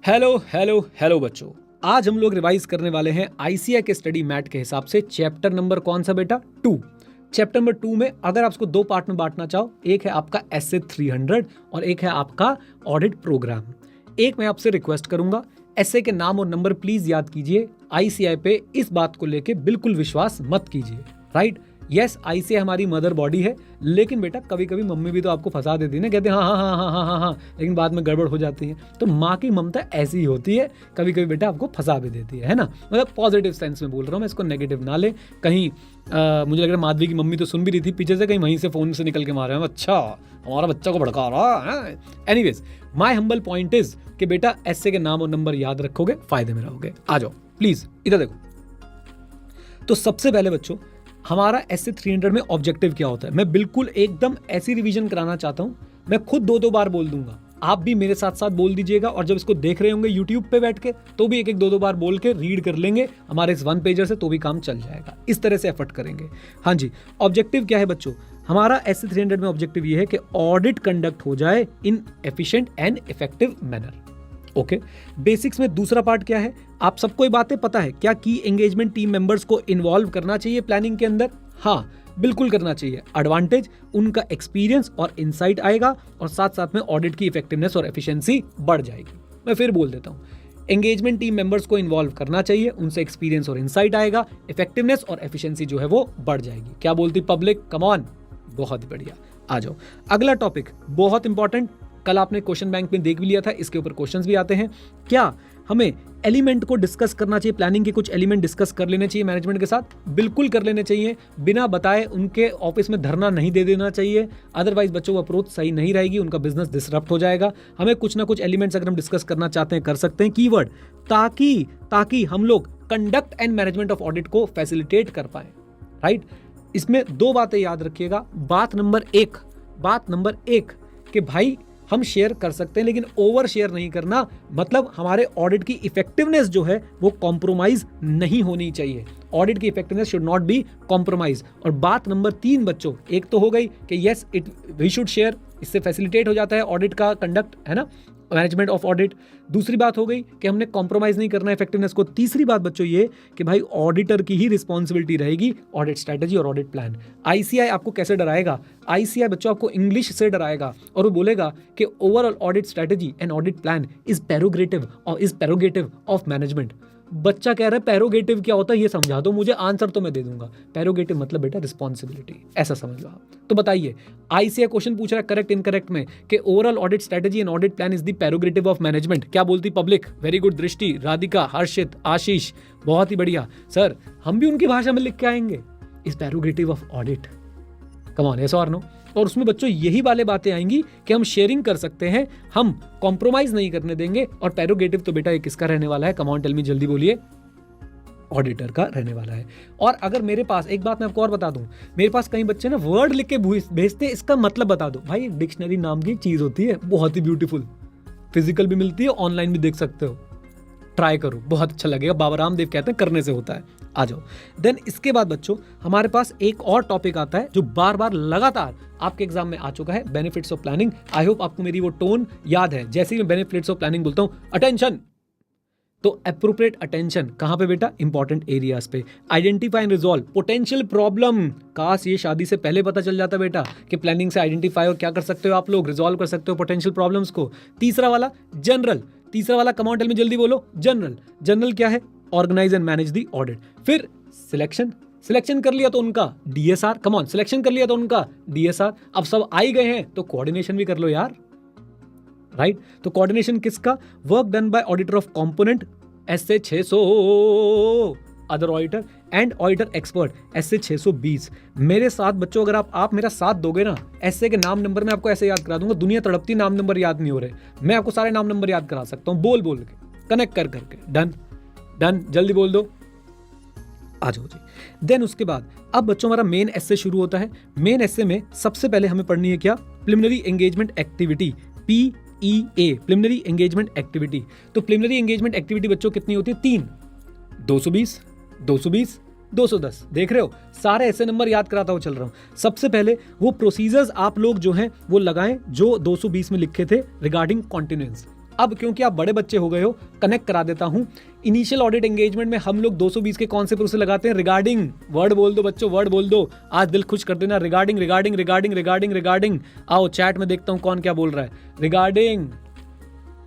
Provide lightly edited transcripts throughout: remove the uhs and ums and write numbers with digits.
Hello hello hello बच्चों, आज हम लोग रिवाइज करने वाले हैं आईसीआई के स्टडी मैट के हिसाब से चैप्टर नंबर कौन सा बेटा 2। चैप्टर नंबर 2 में अगर आप इसको दो पार्ट में बांटना चाहो, एक है आपका एसए 300 और एक है आपका ऑडिट प्रोग्राम। एक मैं आपसे रिक्वेस्ट करूंगा, एसए के नाम और नंबर प्लीज याद कीजिए। आईसीआई पे इस बात को लेके बिल्कुल विश्वास मत कीजिए, राइट। यस, आईसीआई हमारी मदर बॉडी है, लेकिन बेटा कभी कभी मम्मी भी तो आपको फंसा देती है ना, कहते हैं हाँ हाँ हाँ हाँ हाँ हाँ हाँ, लेकिन बाद में गड़बड़ हो जाती है। तो माँ की ममता ऐसी ही होती है, कभी कभी बेटा आपको फंसा भी देती है ना। मतलब पॉजिटिव सेंस में बोल रहा हूँ मैं, इसको नेगेटिव ना ले। कहीं मुझे लग रहा है माधवी की मम्मी तो सुन भी रही थी पीछे से, कहीं वहीं से फोन से निकल के मार रहे हैं, अच्छा हमारा बच्चा को भड़का रहा है। Anyways, my humble point is कि बेटा एसए के नाम और नंबर याद रखोगे, फायदे में रहोगे। आ जाओ प्लीज, इधर देखो। तो सबसे पहले बच्चों, हमारा एसए 300 में ऑब्जेक्टिव क्या होता है, मैं बिल्कुल एकदम ऐसी रिवीजन कराना चाहता हूं। मैं खुद दो बार बोल दूंगा, आप भी मेरे साथ साथ बोल दीजिएगा, और जब इसको देख रहे होंगे यूट्यूब पे बैठ के तो भी एक दो बार बोल के रीड कर लेंगे हमारे इस वन पेजर से, तो भी काम चल जाएगा। इस तरह से एफर्ट करेंगे। हाँ जी, ऑब्जेक्टिव क्या है बच्चों, हमारा एसए 300 में ऑब्जेक्टिव ये है कि ऑडिट कंडक्ट हो जाए इन efficient and effective manner. Okay, basics में दूसरा पार्ट क्या है, आप सबको ये बातें पता है क्या, की एंगेजमेंट टीम मेंबर्स को इन्वॉल्व करना चाहिए प्लानिंग के अंदर। हाँ बिल्कुल करना चाहिए। एडवांटेज, उनका एक्सपीरियंस और इनसाइट आएगा, और साथ साथ में ऑडिट की इफेक्टिवनेस और एफिशिएंसी बढ़ जाएगी। मैं फिर बोल देता हूँ, एंगेजमेंट टीम मेंबर्स को इन्वॉल्व करना चाहिए, उनसे एक्सपीरियंस और इनसाइट आएगा, इफेक्टिवनेस और एफिशिएंसी जो है वो बढ़ जाएगी। क्या बोलती पब्लिक, कम ऑन, बहुत बढ़िया। आ जाओ अगला टॉपिक, बहुत इंपॉर्टेंट, कल आपने क्वेश्चन बैंक में देख भी लिया था, इसके ऊपर क्वेश्चंस भी आते हैं। क्या हमें एलिमेंट को डिस्कस करना चाहिए, प्लानिंग के कुछ एलिमेंट डिस्कस कर लेने चाहिए मैनेजमेंट के साथ? बिल्कुल कर लेने चाहिए, बिना बताए उनके ऑफिस में धरना नहीं दे देना चाहिए, अदरवाइज बच्चों को अप्रोच सही नहीं रहेगी, उनका बिजनेस डिसरप्ट हो जाएगा। हमें कुछ ना कुछ एलिमेंट्स अगर हम डिस्कस करना चाहते हैं कर सकते हैं, कीवर्ड, ताकि हम लोग conduct and management of audit को फैसिलिटेट कर पाए, राइट। इसमें दो बातें याद रखिएगा। बात नंबर एक कि भाई हम शेयर कर सकते हैं, लेकिन ओवर शेयर नहीं करना, मतलब हमारे ऑडिट की इफेक्टिवनेस जो है वो कॉम्प्रोमाइज नहीं होनी चाहिए। ऑडिट की effectiveness should not be compromise. और बात नंबर 3 बच्चों, एक तो हो गई कि यस वी शुड शेयर, इससे फैसिलिटेट हो जाता है ऑडिट का कंडक्ट, है ना, मैनेजमेंट ऑफ ऑडिट। दूसरी बात हो गई कि हमने कॉम्प्रोमाइज नहीं करना इफेक्टिवनेस को। तीसरी बात बच्चों ये कि भाई ऑडिटर की ही रिस्पॉन्सिबिलिटी रहेगी ऑडिट स्ट्रैटेजी और ऑडिट प्लान। आईसीआई आपको कैसे डराएगा, आईसीआई बच्चों आपको इंग्लिश से डराएगा, और वो बोलेगा कि overall audit strategy and audit plan is prerogative of management. बच्चा कह रहा है पैरोगेटिव क्या होता है ये समझा दो मुझे, आंसर तो मैं दे दूंगा। पैरोगेटिव मतलब बेटा रिस्पॉन्सिबिलिटी, ऐसा समझ लो आप। तो बताइए, आईसीआई क्वेश्चन पूछ रहा है करेक्ट इनकरेक्ट में कि overall audit strategy and audit plan is the prerogative of management. क्या बोलती पब्लिक? वेरी गुड दृष्टि, राधिका, हर्षित, आशीष, बहुत ही बढ़िया। सर हम भी उनकी भाषा में लिख के आएंगे, is prerogative of audit, come on, yes और नो। और उसमें बच्चों यही वाले बातें आएंगी कि हम शेयरिंग कर सकते हैं, हम कॉम्प्रोमाइज नहीं करने देंगे। और पैरोगेटिव तो बेटा ये किसका रहने वाला है, कम ऑन टेल मी, जल्दी बोलिए, ऑडिटर का रहने वाला है। और अगर मेरे पास एक बात मैं आपको और बता दूं, मेरे पास कई बच्चे ना वर्ड लिख के भेजते हैं, इसका मतलब बता दो। भाई डिक्शनरी नाम की चीज होती है, बहुत ही ब्यूटीफुल, फिजिकल भी मिलती है, ऑनलाइन भी देख सकते हो, ट्राई करो, बहुत अच्छा लगेगा। बाबा रामदेव कहते हैं करने से होता है। आ जाओ देन, इसके बाद बच्चों हमारे पास एक और टॉपिक आता है जो बार बार लगातार आपके एग्जाम में आ चुका है, benefits of planning. I hope आपको मेरी वो टोन याद है, जैसे ही मैं बेनिफिट्स ऑफ प्लानिंग बोलता हूं अटेंशन, तो अप्रोप्रिएट अटेंशन कहां पे बेटा, इंपॉर्टेंट एरियाज पे। Identify and resolve potential problem, काश ये शादी से पहले पता चल जाता बेटा कि प्लानिंग से आइडेंटिफाई और क्या कर सकते हो आप लोग, रिजॉल्व कर सकते हो पोटेंशियल प्रॉब्लम्स को। तीसरा वाला जनरल, तीसरा वाला कमांड टेल में जल्दी बोलो, जनरल क्या है, organise and manage the audit. फिर सिलेक्शन कर लिया तो उनका डीएसआर, कम ऑन, सिलेक्शन कर लिया तो उनका डीएसआर। अब सब आ ही गए हैं तो कोऑर्डिनेशन भी कर लो यार, राइट। तो कोऑर्डिनेशन किसका, work done by auditor of component SA 600, other auditor and auditor expert SA 620। मेरे साथ बच्चों अगर आप मेरा साथ दोगे ना, एसए के नाम नंबर मैं आपको ऐसे याद करा दूंगा, दुनिया तड़पती नाम नंबर याद नहीं हो रहे, मैं आपको सारे नाम नंबर याद करा सकता हूं, बोल के, कनेक्ट कर करके। डन, जल्दी बोल दो, आ जाओ जी। देन उसके बाद अब बच्चों हमारा मेन एसए शुरू होता है। मेन एसए में सबसे पहले हमें पढ़नी है क्या, preliminary engagement activity, PEA, preliminary engagement activity. तो प्रिलिमिनरी एंगेजमेंट एक्टिविटी बच्चों कितनी होती है, 3, 220, 220, 210। देख रहे हो, सारे ऐसे नंबर याद कराता हुआ चल रहा हूं। सबसे पहले वो प्रोसीजर्स आप लोग जो हैं वो लगाएं जो 220 में लिखे थे रिगार्डिंग कॉन्टिन्यूएंस। अब क्योंकि आप बड़े बच्चे हो गए हो, कनेक्ट करा देता हूं। इनिशियल ऑडिट एंगेजमेंट में हम लोग 220 के कौन से प्रोसेस लगाते हैं? रिगार्डिंग। वर्ड बोल दो बच्चों, वर्ड बोल दो, आज दिल खुश कर देना। Regarding regarding regarding regarding regarding. आओ चैट में देखता हूं कौन क्या बोल रहा है। रिगार्डिंग।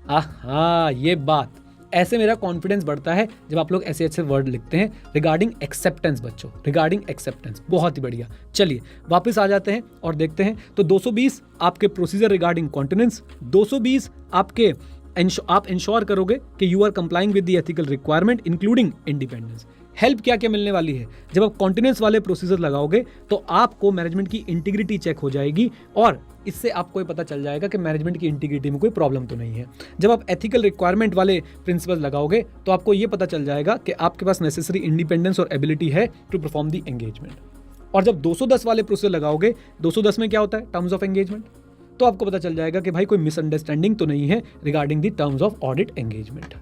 हाँ, ये बात, ऐसे मेरा कॉन्फिडेंस बढ़ता है जब आप लोग ऐसे ऐसे वर्ड लिखते हैं। रिगार्डिंग एक्सेप्टेंस बच्चों, रिगार्डिंग एक्सेप्टेंस, बहुत ही बढ़िया। चलिए वापस आ जाते हैं और देखते हैं। तो 220 आपके प्रोसीजर रिगार्डिंग कॉन्टिनेंस, 220 आपके आप इंश्योर करोगे कि you are complying with the ethical requirement including independence. Help क्या क्या मिलने वाली है? जब आप कॉन्टिनेंस वाले प्रोसीजर लगाओगे तो आपको मैनेजमेंट की इंटीग्रिटी चेक हो जाएगी और इससे आपको ये पता चल जाएगा कि मैनेजमेंट की इंटीग्रिटी में कोई प्रॉब्लम तो नहीं है। जब आप एथिकल रिक्वायरमेंट वाले प्रिंसिपल लगाओगे तो आपको ये पता चल जाएगा कि आपके पास नेसेसरी इंडिपेंडेंस और एबिलिटी है टू परफॉर्म द एंगेजमेंट। और जब 210 वाले प्रोसीजर लगाओगे, 210 में क्या होता है? Terms of engagement. तो आपको पता चल जाएगा कि भाई कोई मिसअंडरस्टैंडिंग तो नहीं है regarding the terms of audit engagement.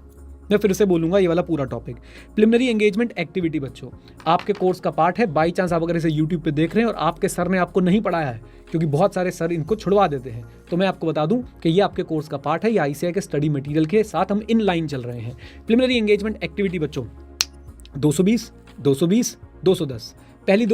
मैं फिर से बोलूंगा ये वाला पूरा टॉपिक। प्रिलिमिनरी एंगेजमेंट एक्टिविटी बच्चों आपके कोर्स का पार्ट है। बाई चांस आप अगर इसे यूट्यूब पे देख रहे हैं और आपके सर ने आपको नहीं पढ़ाया है, क्योंकि बहुत सारे सर इनको छुड़वा देते हैं, तो मैं आपको बता दूं कि ये आपके कोर्स का पार्ट है। ये ICAI के स्टडी मटेरियल के साथ हम इन लाइन चल रहे हैं। प्रिलिमिनरी एंगेजमेंट एक्टिविटी बच्चों 220, 220, 210। पहले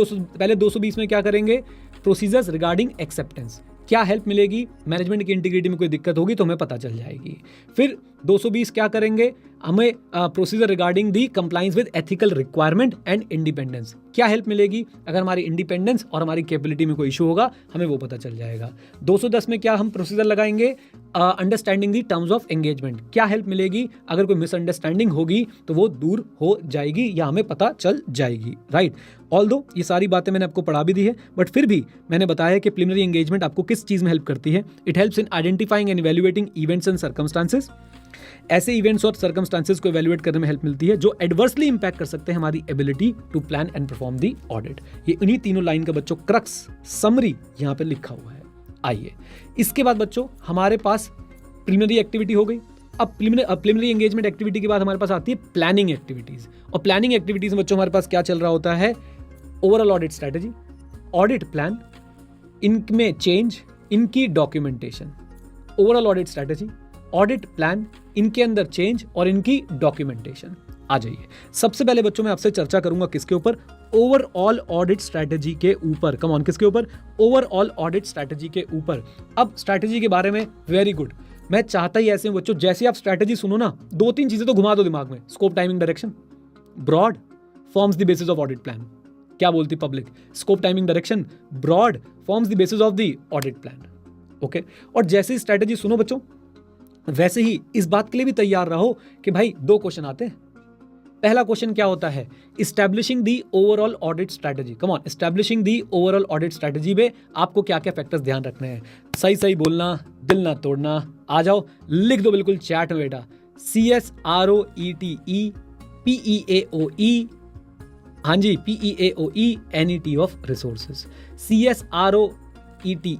220 में क्या करेंगे? Procedures regarding acceptance. क्या हेल्प मिलेगी? मैनेजमेंट की इंटीग्रिटी में कोई दिक्कत होगी तो हमें पता चल जाएगी। फिर 220 क्या करेंगे? हमें procedure regarding the compliance with ethical requirement and independence. क्या हेल्प मिलेगी? अगर हमारी इंडिपेंडेंस और हमारी कैपेबिलिटी में कोई इशू होगा हमें वो पता चल जाएगा। 210 में क्या हम प्रोसीजर लगाएंगे? Understanding the terms of engagement. क्या हेल्प मिलेगी? अगर कोई मिसअंडरस्टैंडिंग होगी तो वो दूर हो जाएगी या हमें पता चल जाएगी, राइट। ऑल्दो ये सारी बातें मैंने आपको पढ़ा भी दी है, बट फिर भी मैंने बताया कि प्रिलिमिनरी एंगेजमेंट आपको किस चीज में हेल्प करती है। It helps in identifying and evaluating events and circumstances. ऐसे इवेंट्स और सर्कमस्टांसेस को इवैल्यूएट करने में हेल्प मिलती है जो एडवर्सली इंपैक्ट कर सकते हैं हमारी ability to plan and perform the audit. ये इन्हीं तीनों लाइन का बच्चों क्रक्स समरी यहाँ पे लिखा हुआ है। आइए इसके बाद बच्चों हमारे पास प्रिलिमिनरी एक्टिविटी हो गई। अब प्रिलिमिनरी एंगेजमेंट एक्टिविटी के बाद हमारे पास आती है प्लानिंग एक्टिविटीज। और प्लानिंग एक्टिविटीज में बच्चों हमारे पास क्या चल रहा होता है? Overall audit strategy, audit plan, इनमें चेंज, इनकी documentation. Overall audit strategy, audit plan, इनके अंदर चेंज और इनकी डॉक्यूमेंटेशन। आ जाइए, सबसे पहले बच्चों मैं आपसे चर्चा करूंगा किसके ऊपर? ओवरऑल ऑडिट स्ट्रैटेजी के ऊपर। कम ऑन, किसके ऊपर? ओवरऑल ऑडिट स्ट्रैटेजी के ऊपर। अब स्ट्रैटेजी के बारे में वेरी गुड, मैं चाहता ही ऐसे हूं बच्चों, जैसे आप स्ट्रैटेजी सुनो ना, 2-3 चीजें तो घुमा दो दिमाग में। Scope, timing, direction. Broad forms the basis of audit plan. क्या बोलती public? Scope, timing, direction, broad forms the basis of the audit plan. Okay, और जैसे ही स्ट्रैटेजी सुनो बच्चों, वैसे ही इस बात के लिए भी तैयार रहो कि भाई 2 क्वेश्चन आते हैं। पहला क्वेश्चन क्या होता है? Establishing the overall audit strategy. Come on, establishing the overall audit strategy में आपको क्या क्या फैक्टर्स ध्यान रखने हैं? सही सही बोलना, दिल ना तोड़ना। आ जाओ, लिख दो बिल्कुल चैट में बेटा। CSROETE PEAOE, हाँ जी, PEAOE NET of resources. CSROETE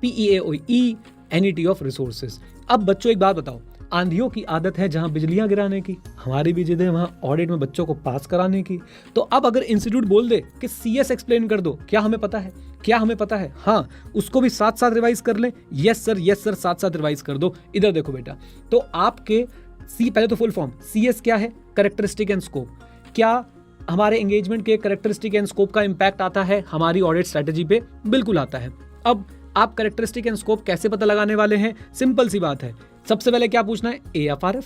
PEAOE NET of resources. अब बच्चों एक बात बताओ, आंधियों की आदत है जहां बिजलियां गिराने की, हमारी भी जिद है वहां ऑडिट में बच्चों को पास कराने की। तो अब अगर इंस्टीट्यूट बोल दे कि CS एक्सप्लेन कर दो, क्या हमें पता है? क्या हमें पता है? हाँ, उसको भी साथ साथ रिवाइज कर ले। यस सर, साथ साथ रिवाइज कर दो। इधर देखो बेटा, तो आपके पहले तो फुल फॉर्म CS क्या है? Characteristic and scope. क्या हमारे एंगेजमेंट के कैरेक्टरिस्टिक एंड स्कोप का इंपैक्ट आता है हमारी ऑडिट स्ट्रेटेजी पे? बिल्कुल आता है। अब आप कैरेक्टरिस्टिक एंड स्कोप कैसे पता लगाने वाले हैं? सिंपल सी बात है, सबसे पहले क्या पूछना है? AFRF,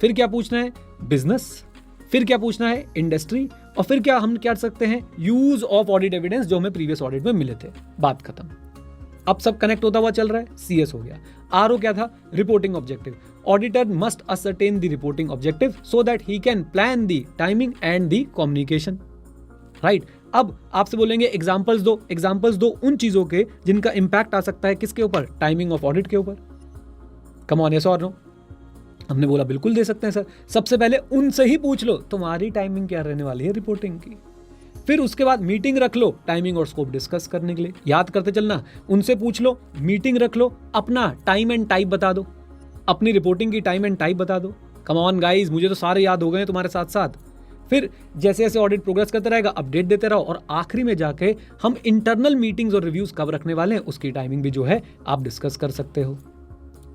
फिर क्या पूछना है? बिजनेस, फिर क्या पूछना है? इंडस्ट्री, और फिर क्या हम क्या कर सकते हैं? यूज ऑफ ऑडिट एविडेंस जो हमें प्रीवियस ऑडिट में मिले थे। बात खत्म। अब सब कनेक्ट होता हुआ चल रहा है। CS हो गया। RO क्या था? Reporting objective. Auditor must ascertain the reporting objective so that he can plan the timing and the communication, right. अब आपसे बोलेंगे एग्जांपल्स दो। एग्जांपल्स दो उन चीजों के जिनका इंपैक्ट आ सकता है किसके ऊपर? टाइमिंग ऑफ ऑडिट के ऊपर। कम ऑन, यस और नो? हमने बोला बिल्कुल दे सकते हैं सर। सबसे पहले उनसे ही पूछ लो तुम्हारी टाइमिंग क्या रहने वाली है रिपोर्टिंग की। फिर उसके बाद मीटिंग रख लो टाइमिंग और स्कोप डिस्कस करने के लिए। याद करते चलना, उनसे पूछ लो, मीटिंग रख लो, अपना टाइम एंड टाइप बता दो, अपनी रिपोर्टिंग की टाइम एंड टाइप बता दो। कम ऑन गाइस, मुझे तो सारे याद हो गए तुम्हारे साथ साथ। फिर जैसे जैसे ऑडिट प्रोग्रेस करते रहेगा अपडेट देते रहो, और आखिरी में जाके हम इंटरनल मीटिंग्स और रिव्यूज कब रखने वाले हैं उसकी टाइमिंग भी जो है आप डिस्कस कर सकते हो।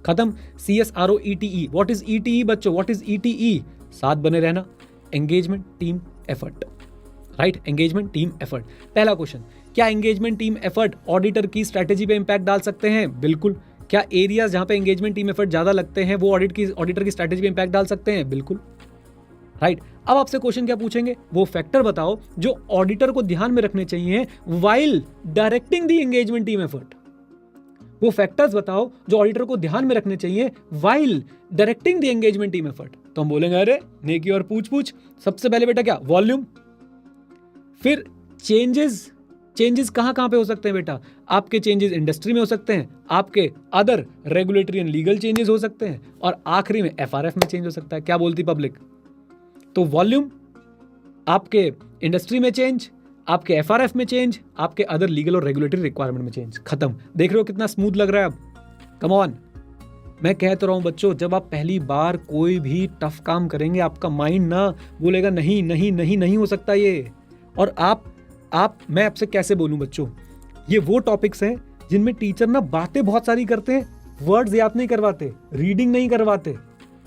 खत्म। CSROETE, व्हाट इज ETE बच्चों, व्हाट इज ETE? साथ बने रहना, engagement team effort, right, engagement team effort. पहला क्वेश्चन, क्या एंगेजमेंट टीम एफर्ट ऑडिटर की स्ट्रेटेजी पे इंपैक्ट डाल सकते हैं? बिल्कुल। क्या एरियाज जहां पे एंगेजमेंट टीम एफर्ट ज्यादा लगते हैं वो ऑडिटर की स्ट्रेटेजी पे इंपैक्ट डाल सकते हैं? बिल्कुल, राइट। अब आपसे क्वेश्चन क्या पूछेंगे, वो फैक्टर बताओ जो ऑडिटर को ध्यान में रखने चाहिए while directing the engagement team effort. वो फैक्टर्स बताओ जो ऑडिटर को ध्यान में रखने चाहिए while directing the engagement team effort. तो हम बोलेंगे अरे नेकी और पूछ। सबसे पहले बेटा क्या, वॉल्यूम। फिर चेंजेस कहां पे हो सकते हैं बेटा? आपके चेंजेस इंडस्ट्री में हो सकते हैं, आपके other regulatory and legal changes हो सकते हैं, और आखिरी में FRF में चेंज हो सकता है। क्या बोलती पब्लिक? तो वॉल्यूम, आपके इंडस्ट्री में चेंज, आपके FRF में चेंज, आपके अदर लीगल और रेगुलेटरी रिक्वायरमेंट में चेंज। खत्म। देख रहे हो कितना स्मूथ लग रहा है अब? Come on. मैं कह तो रहा हूं बच्चों, जब आप पहली बार कोई भी टफ काम करेंगे आपका माइंड ना बोलेगा नहीं नहीं नहीं नहीं हो सकता ये। और मैं आपसे कैसे बोलूं बच्चों, ये वो टॉपिक्स हैं जिनमें टीचर ना बातें बहुत सारी करते हैं, वर्ड्स याद नहीं करवाते, रीडिंग नहीं करवाते।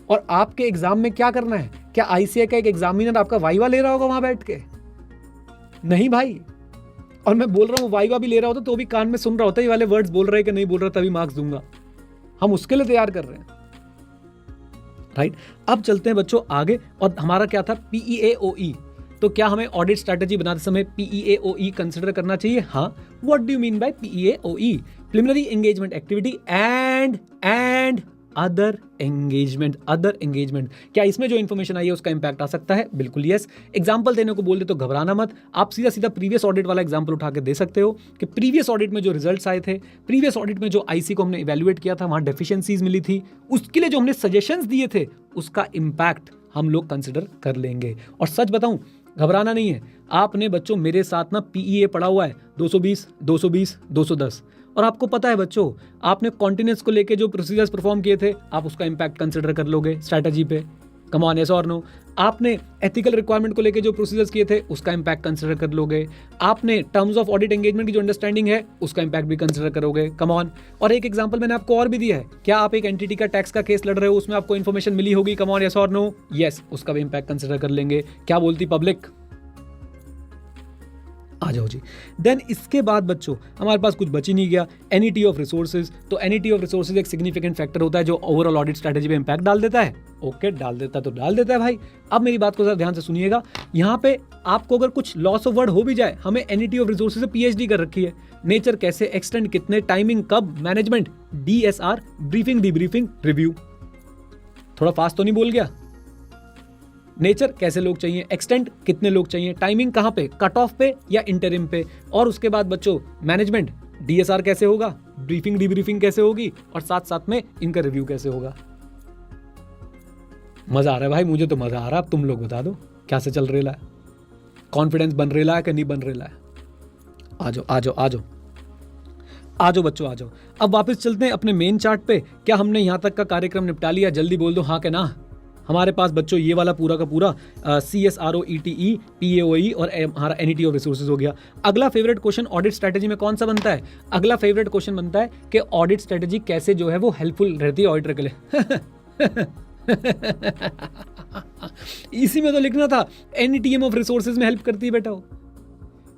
और आपके एग्जाम में क्या करना है? क्या ICAI का एक एग्जामिनर आपका वाइवा ले रहा होगा वहां बैठ के? नहीं भाई। और मैं बोल रहा हूं वाइवा भी ले रहा होता तो भी कान में सुन रहा होता ये वाले वर्ड्स बोल रहे हैं कि नहीं बोल रहा, तभी मार्क्स दूंगा। हम उसके लिए तैयार कर रहे हैं, राइट। अब चलते हैं बच्चों आगे, और हमारा क्या था, PEAOE। तो क्या हमें ऑडिट स्ट्रैटेजी बनाते समय PEAOE कंसिडर करना चाहिए? हाँ। What do you mean bye PEAOE? Preliminary engagement activity and other engagement. क्या इसमें जो इन्फॉर्मेशन आई है उसका इंपैक्ट आ सकता है? बिल्कुल यस। एग्जांपल देने को बोल दे तो घबराना मत, आप सीधा प्रीवियस ऑडिट वाला एग्जांपल उठा के दे सकते हो कि प्रीवियस ऑडिट में जो रिजल्ट्स आए थे, प्रीवियस ऑडिट में जो IC को हमने इवैल्यूएट किया था, वहां डेफिशिएंसीज मिली थी, उसके लिए जो हमने सजेशंस दिए थे उसका इंपैक्ट हम लोग कंसिडर कर लेंगे। और सच बताऊं, घबराना नहीं है। आपने बच्चों मेरे साथ ना PEA पढ़ा हुआ है 220, 220, 210, और आपको पता है बच्चों, आपने कॉन्टिनेंस को लेके जो प्रोसीजर्स परफॉर्म किए थे, आप उसका इंपैक्ट कंसिडर कर लोगे स्ट्रैटेजी पे। कम ऑन, यस और नो? आपने एथिकल रिक्वायरमेंट को लेके जो प्रोसीजर्स किए थे उसका इंपैक्ट कंसिडर कर लोगे। आपने टर्म्स ऑफ ऑडिट एंगेजमेंट की जो अंडरस्टैंडिंग है उसका इंपैक्ट भी कंसिडर करोगे। Come on. और एक एग्जांपल मैंने आपको और भी दिया है, क्या आप एक एंटिटी का टैक्स का केस लड़ रहे हो, उसमें आपको इन्फॉर्मेशन मिली होगी। कम ऑन, यस और नो? यस, उसका भी इंपैक्ट कंसिडर कर लेंगे। क्या बोलती पब्लिक? आ जाओ जी। देन इसके बाद बच्चों हमारे पास कुछ बच ही नहीं गया, NET ऑफ रिसोर्सेज। तो NET ऑफ रिसोर्सेज एक सिग्निफिकेंट फैक्टर होता है जो ओवरऑल ऑडिट स्ट्रैटेजी पे इंपैक्ट डाल देता है। ओके, डाल देता तो डाल देता है भाई। अब मेरी बात को जरा ध्यान से सुनिएगा, यहाँ पे आपको अगर कुछ लॉस ऑफ वर्ड हो भी जाए, हमें NET ऑफ रिसोर्सेज से PhD कर रखी है। नेचर कैसे, एक्सटेंड कितने, टाइमिंग कब, management, DSR, briefing, debriefing, review. थोड़ा फास्ट तो नहीं बोल गया? नेचर कैसे लोग चाहिए, एक्सटेंट कितने लोग चाहिए, टाइमिंग कहां पे, कट ऑफ पे या इंटरिम पे, और उसके बाद बच्चों मैनेजमेंट, DSR कैसे होगा, ब्रीफिंग डिब्रीफिंग कैसे होगी, और साथ साथ में इनका रिव्यू कैसे होगा। मजा आ रहा है भाई, मुझे तो मजा आ रहा है। अब तुम लोग बता दो क्या से चल रहा है, कॉन्फिडेंस बन रहा है कि नहीं बन रहा है? आ जाओ आ जाओ आ जाओ आ जाओ बच्चों, आ जाओ। अब वापस चलते हैं अपने मेन चार्ट पे। क्या हमने यहां तक का कार्यक्रम निपटा लिया? जल्दी बोल दो हाँ के ना। हमारे पास बच्चों ये वाला पूरा का पूरा CSROETE, PAOE और हमारा NET ऑफ रिसोर्सेज हो गया। अगला फेवरेट क्वेश्चन ऑडिट स्ट्रैटेजी में कौन सा बनता है? अगला फेवरेट क्वेश्चन बनता है कि ऑडिट स्ट्रैटेजी कैसे जो है वो हेल्पफुल रहती है ऑडिटर के लिए। इसी में तो लिखना था, NETM ऑफ रिसोर्सेज में हेल्प करती है बेटा वो।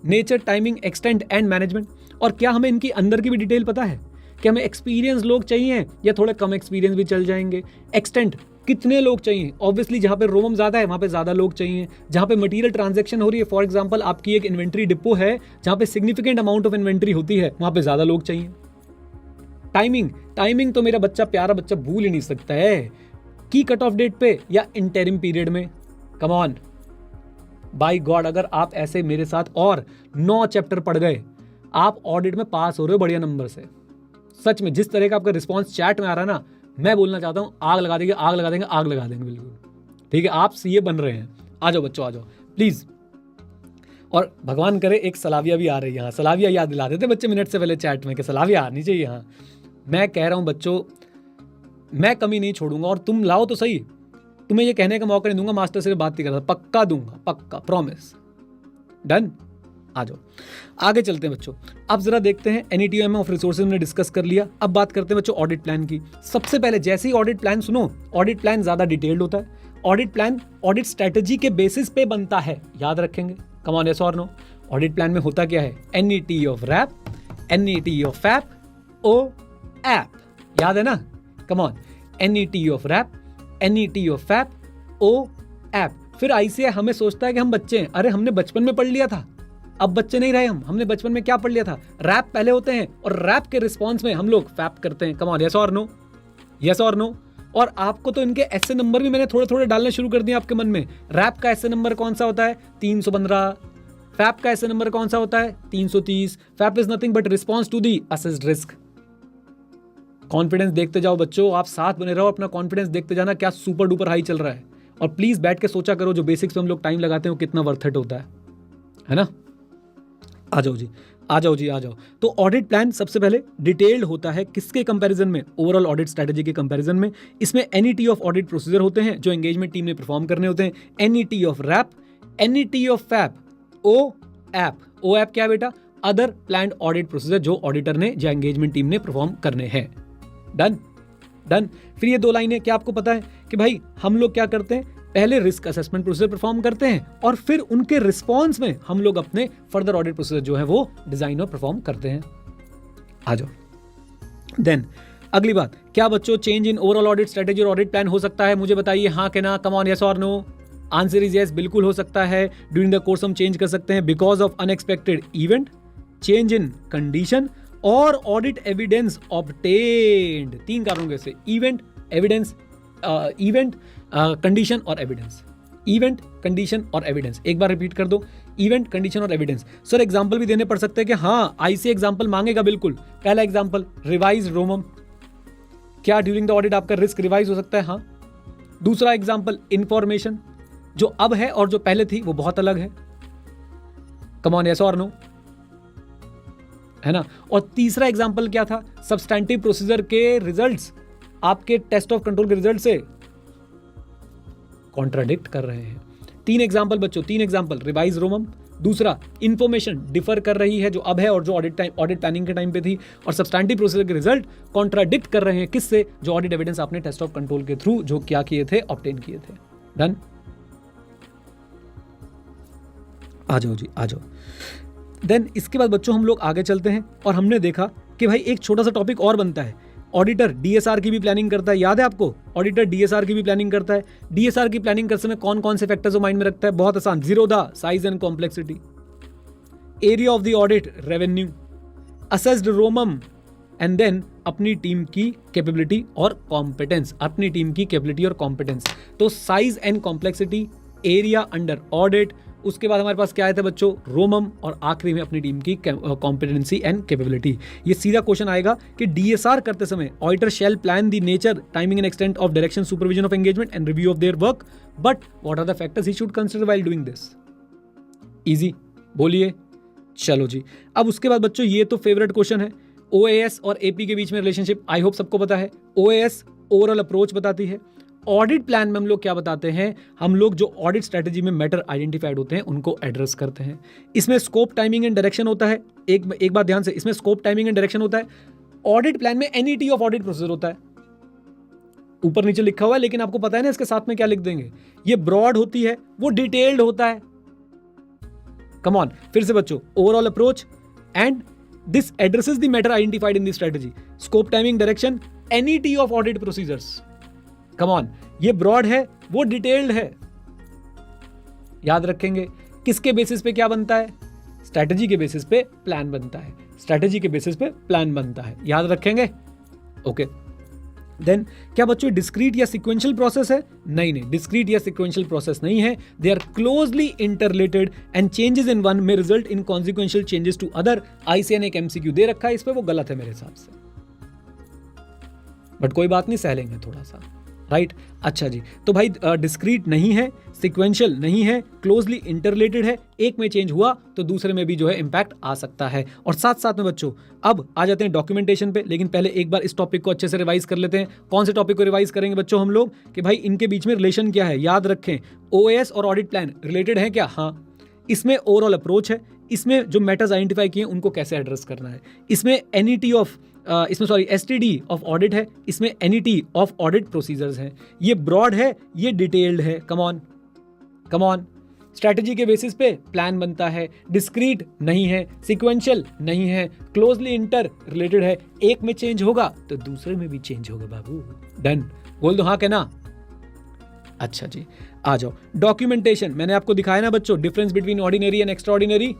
Nature, timing, extend and management. और क्या हमें इनकी अंदर की भी डिटेल पता है कि हमें एक्सपीरियंस लोग चाहिए या थोड़े कम एक्सपीरियंस भी चल जाएंगे? एक्सटेंड, कितने लोग चाहिए? ऑब्वियसली जहां पे रोमम ज्यादा है वहां पे ज्यादा लोग चाहिए। जहां पे मटेरियल ट्रांजैक्शन हो रही है, फॉर एग्जांपल आपकी एक इन्वेंट्री डिपो है जहां पे सिग्निफिकेंट अमाउंट ऑफ इन्वेंट्री होती है, वहां पे ज्यादा लोग चाहिए। टाइमिंग तो मेरा बच्चा, प्यारा बच्चा भूल ही नहीं सकता है, की कट ऑफ डेट पे या इंटरिम पीरियड में। कम ऑन बाय गॉड, अगर आप ऐसे मेरे साथ और 9 चैप्टर पढ़ गए, आप ऑडिट में पास हो रहे हो बढ़िया नंबर से। सच में जिस तरह का आपका रिस्पॉन्स चैट में आ रहा है ना, मैं बोलना चाहता हूं आग लगा देंगे, आग लगा देंगे, आग लगा देंगे बिल्कुल। ठीक है, आप सीए बन रहे हैं। आ जाओ बच्चों, आ जाओ प्लीज। और भगवान करे एक सलाविया भी आ रही है यहाँ, सलाविया याद दिला देते बच्चे मिनट से पहले चैट में कि सलाविया आनी चाहिए यहाँ। मैं कह रहा हूं बच्चों, मैं कमी नहीं छोड़ूंगा, और तुम लाओ तो सही, तुम्हें ये कहने का मौका नहीं दूंगा मास्टर से बात नहीं करता, पक्का दूंगा, पक्का, प्रॉमिस। डन? आ जाओ आगे चलते हैं बच्चों। अब जरा देखते हैं NETM ऑफ रिसोर्सेज हमने डिस्कस कर लिया। अब बात करते हैं बच्चों ऑडिट प्लान की। सबसे पहले जैसे ही ऑडिट प्लान सुनो, ऑडिट प्लान ज्यादा डिटेल्ड होता है। ऑडिट प्लान ऑडिट स्ट्रेटेजी के बेसिस पे बनता है, याद रखेंगे। कम ऑन, यस और नो। ऑडिट प्लान में होता क्या है? NET of RAP, NET of FAP, O AP, याद है ना? Come on, NET of RAP, NET of FAP, O AP. फिर ICAI हमें सोचता है कि हम बच्चे हैं, अरे हमने बचपन में पढ़ लिया था, अब बच्चे नहीं रहे हमने बचपन में क्या पढ़ लिया था? रैप पहले होते हैं और रैप के रिस्पॉन्स में हम लोग फैप करते हैं। कम ऑन, यस और नो, यस और नो। और आपको तो इनके ऐसे नंबर भी मैंने थोड़े थोड़े डालने शुरू कर दिए आपके मन में। रैप का ऐसे नंबर कौन सा होता है? 315। फैप का ऐसे नंबर कौन सा होता है? 330। FAP is nothing but response to the assessed risk. Confidence देखते जाओ बच्चों, आप साथ बने रहो, अपना कॉन्फिडेंस देखते जाना क्या सुपर डुपर हाई चल रहा है। और प्लीज बैठ के सोचा करो, जो बेसिक्स पे हम लोग टाइम लगाते हैं वो कितना वर्थ इट होता है ना? आ जाओ जी, आ जाओ जी, आ जाओ। तो ऑडिट प्लान सबसे पहले डिटेल्ड होता है किसके कंपैरिजन में? ओवरऑल ऑडिट स्ट्रेटजी के कंपैरिजन में। इसमें NET ऑफ ऑडिट प्रोसीजर होते हैं जो एंगेजमेंट टीम ने परफॉर्म करने होते हैं। NET of RAP, NET of FAP, O AP. O AP क्या है बेटा? अदर प्लान्ड ऑडिट प्रोसीजर जो ऑडिटर ने या एंगेजमेंट टीम ने परफॉर्म करने हैं। Done done. फिर ये दो लाइनें, क्या आपको पता है कि भाई हम लोग क्या करते हैं? पहले रिस्क असेसमेंट प्रोसीजर परफॉर्म करते हैं और फिर उनके रिस्पॉन्स में हम लोग अपने फर्दर ऑडिट प्रोसीजर जो है वो डिजाइन और परफॉर्म करते हैं। आ जाओ। देन अगली बात, क्या बच्चों change in overall audit strategy और ऑडिट प्लान हो सकता है? मुझे बताइए हाँ के ना। कम ऑन, यस और नो। आंसर इज यस, बिल्कुल हो सकता है। ड्यूरिंग द कोर्स हम चेंज कर सकते हैं because of unexpected event, change in condition और ऑडिट एविडेंस ऑब्टेन्ड। 3 कारणों से, इवेंट, एविडेंस, इवेंट, कंडीशन और एविडेंस। इवेंट, कंडीशन और एविडेंस। एक बार रिपीट कर दो, इवेंट, कंडीशन और एविडेंस। सर एग्जांपल भी देने पड़ सकते हैं कि हाँ ICAI एग्जांपल मांगेगा, बिल्कुल। पहला एग्जांपल रिवाइज रोमम, क्या ड्यूरिंग द ऑडिट आपका रिस्क रिवाइज हो सकता है? हाँ। दूसरा एग्जांपल इंफॉर्मेशन, जो अब है और जो पहले थी वो बहुत अलग है। कम ऑन, यस और नो, है ना? और तीसरा एग्जांपल क्या था? सब्सटैंटिव प्रोसीजर के रिजल्ट्स आपके टेस्ट ऑफ कंट्रोल के रिजल्ट से कॉन्ट्राडिक्ट कर रहे हैं। 3 एग्जांपल बच्चों, 3 एग्जांपल। रिवाइज रोमम, दूसरा इंफॉर्मेशन डिफर कर रही है जो अब है और जो ऑडिट प्लानिंग के टाइम पे थी, और सब्सटैंटिव प्रोसीजर के रिजल्ट कॉन्ट्राडिक्ट कर रहे हैं किससे? जो ऑडिट एविडेंस आपने टेस्ट ऑफ कंट्रोल के थ्रू जो क्या किए थे, ऑब्टेन किए थे। डन। आ जाओ जी, आ जाओ। देन इसके बाद बच्चों हम लोग आगे चलते हैं और हमने देखा कि भाई एक छोटा सा टॉपिक और बनता है। ऑडिटर DSR की भी प्लानिंग करता है, याद है आपको? ऑडिटर DSR की भी प्लानिंग करता है। DSR की प्लानिंग करते समय कौन कौन से फैक्टर्स को माइंड में रखता है? बहुत आसान, Zerodha, size and complexity, area of the audit, revenue, assessed ROMM, and then अपनी टीम की कैपेबिलिटी और कॉम्पिटेंस। अपनी टीम की कैपेबिलिटी और कॉम्पिटेंस। तो size and complexity, area under audit, उसके बाद हमारे पास क्या आया था बच्चों? रोमम, और आखिरी में अपनी टीम की कॉम्पिटेंसी एंड कैपेबिलिटी। ये सीधा क्वेश्चन आएगा कि DSR करते समय auditor shall plan the nature, timing and extent of direction, supervision of engagement and review of their work, but what are the factors he should consider while doing this? Easy, बोलिए। चलो जी, अब उसके बाद बच्चों ये तो फेवरेट क्वेश्चन है, OAS और AP के बीच में रिलेशनशिप। आई होप सबको पता है। OAS ओवरऑल अप्रोच बताती है। ऑडिट प्लान में हम लोग क्या बताते हैं? हम लोग जो ऑडिट स्ट्रेटेजी में मैटर आइडेंटिफाइड होते हैं उनको एड्रेस करते हैं। इसमें स्कोप, टाइमिंग एंड डायरेक्शन होता है। एक बात ध्यान से, इसमें स्कोप, टाइमिंग एंड डायरेक्शन होता है। ऑडिट प्लान में NET ऑफ ऑडिट प्रोसीजर होता है। ऊपर नीचे लिखा हुआ है, लेकिन आपको पता है ना इसके साथ में क्या लिख देंगे? ये ब्रॉड होती है, वो डिटेल्ड होता है। कम ऑन, फिर से बच्चों, overall approach and this addresses the matter identified in the strategy. Scope, timing, direction, NET of audit procedures. Come on, ये ब्रॉड है, वो डिटेल्ड है। याद रखेंगे किसके बेसिस पे क्या बनता है? स्ट्रेटेजी के बेसिस पे प्लान बनता है। स्ट्रेटेजी के बेसिस पे प्लान बनता है, याद रखेंगे। ओके। देन क्या बच्चों डिस्क्रीट या सिक्वेंशियल प्रोसेस है? नहीं, डिस्क्रीट या सिक्वेंशियल प्रोसेस नहीं है। They are closely interrelated and changes in one में result in consequential changes to other. ICAI ने एक MCQ दे रखा है इस पे, वो गलत है मेरे हिसाब से, बट कोई बात नहीं, सह लेंगे थोड़ा सा, राइट? अच्छा जी, तो भाई डिस्क्रीट नहीं है, सिक्वेंशियल नहीं है, क्लोजली इंटररिलेटेड है। एक में चेंज हुआ तो दूसरे में भी जो है इंपैक्ट आ सकता है। और साथ साथ में बच्चों अब आ जाते हैं डॉक्यूमेंटेशन पे, लेकिन पहले एक बार इस टॉपिक को अच्छे से रिवाइज कर लेते हैं। कौन से टॉपिक को रिवाइज करेंगे बच्चों हम लोग? कि भाई इनके बीच में रिलेशन क्या है, याद रखें। OAS और ऑडिट प्लान रिलेटेड है क्या? हाँ। इसमें ओवरऑल अप्रोच है, इसमें जो मैटर्स आइडेंटिफाई किए उनको कैसे एड्रेस करना है, इसमें एसटीडी ऑफ ऑडिट है, इसमें एनईटी ऑफ ऑडिट प्रोसीजर्स हैं। ये ब्रॉड है, ये डिटेल्ड है। Come on. स्ट्रैटेजी के बेसिस पे प्लान बनता है, डिस्क्रीट नहीं है, सीक्वेंशियल नहीं है, क्लोजली इंटर रिलेटेड है। एक में चेंज होगा तो दूसरे में भी चेंज होगा बाबू। डन, बोल दो हाँ के ना। अच्छा जी, आ जाओ। डॉक्यूमेंटेशन मैंने आपको दिखाया ना बच्चों, difference between ordinary and extra ordinary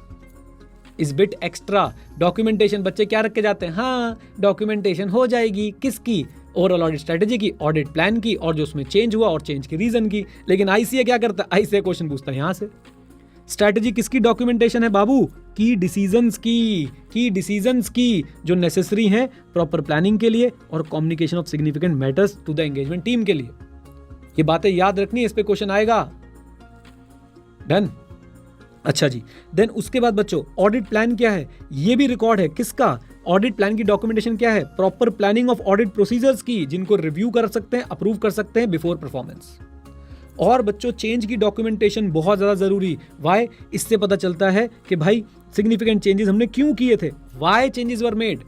is bit extra. Documentation बच्चे क्या रख के जाते हैं, हाँ डॉक्यूमेंटेशन हो जाएगी किसकी, ओवरऑल ऑडिट स्ट्रेटेजी की, ऑडिट प्लान की, और जो उसमें चेंज हुआ और चेंज के रीजन की। लेकिन आईसीए क्या करता है, आईसीए क्वेश्चन पूछता है यहां से, स्ट्रेटेजी किसकी डॉक्यूमेंटेशन है बाबू, की डिसीजंस की जो नेसेसरी हैं प्रॉपर प्लानिंग के लिए और communication of significant matters to the engagement team के लिए। ये बातें याद रखनी है, इस पे क्वेश्चन आएगा। डन। अच्छा जी, देन उसके बाद बच्चों ऑडिट प्लान क्या है, ये भी रिकॉर्ड है किसका, ऑडिट प्लान की डॉक्यूमेंटेशन क्या है, proper planning of audit procedures की, जिनको रिव्यू कर सकते हैं, अप्रूव कर सकते हैं बिफोर परफॉर्मेंस। और बच्चों चेंज की डॉक्यूमेंटेशन बहुत ज्यादा जरूरी। वाई, इससे पता चलता है कि भाई सिग्निफिकेंट चेंजेस हमने क्यों किए थे, वाई चेंजेस वर मेड,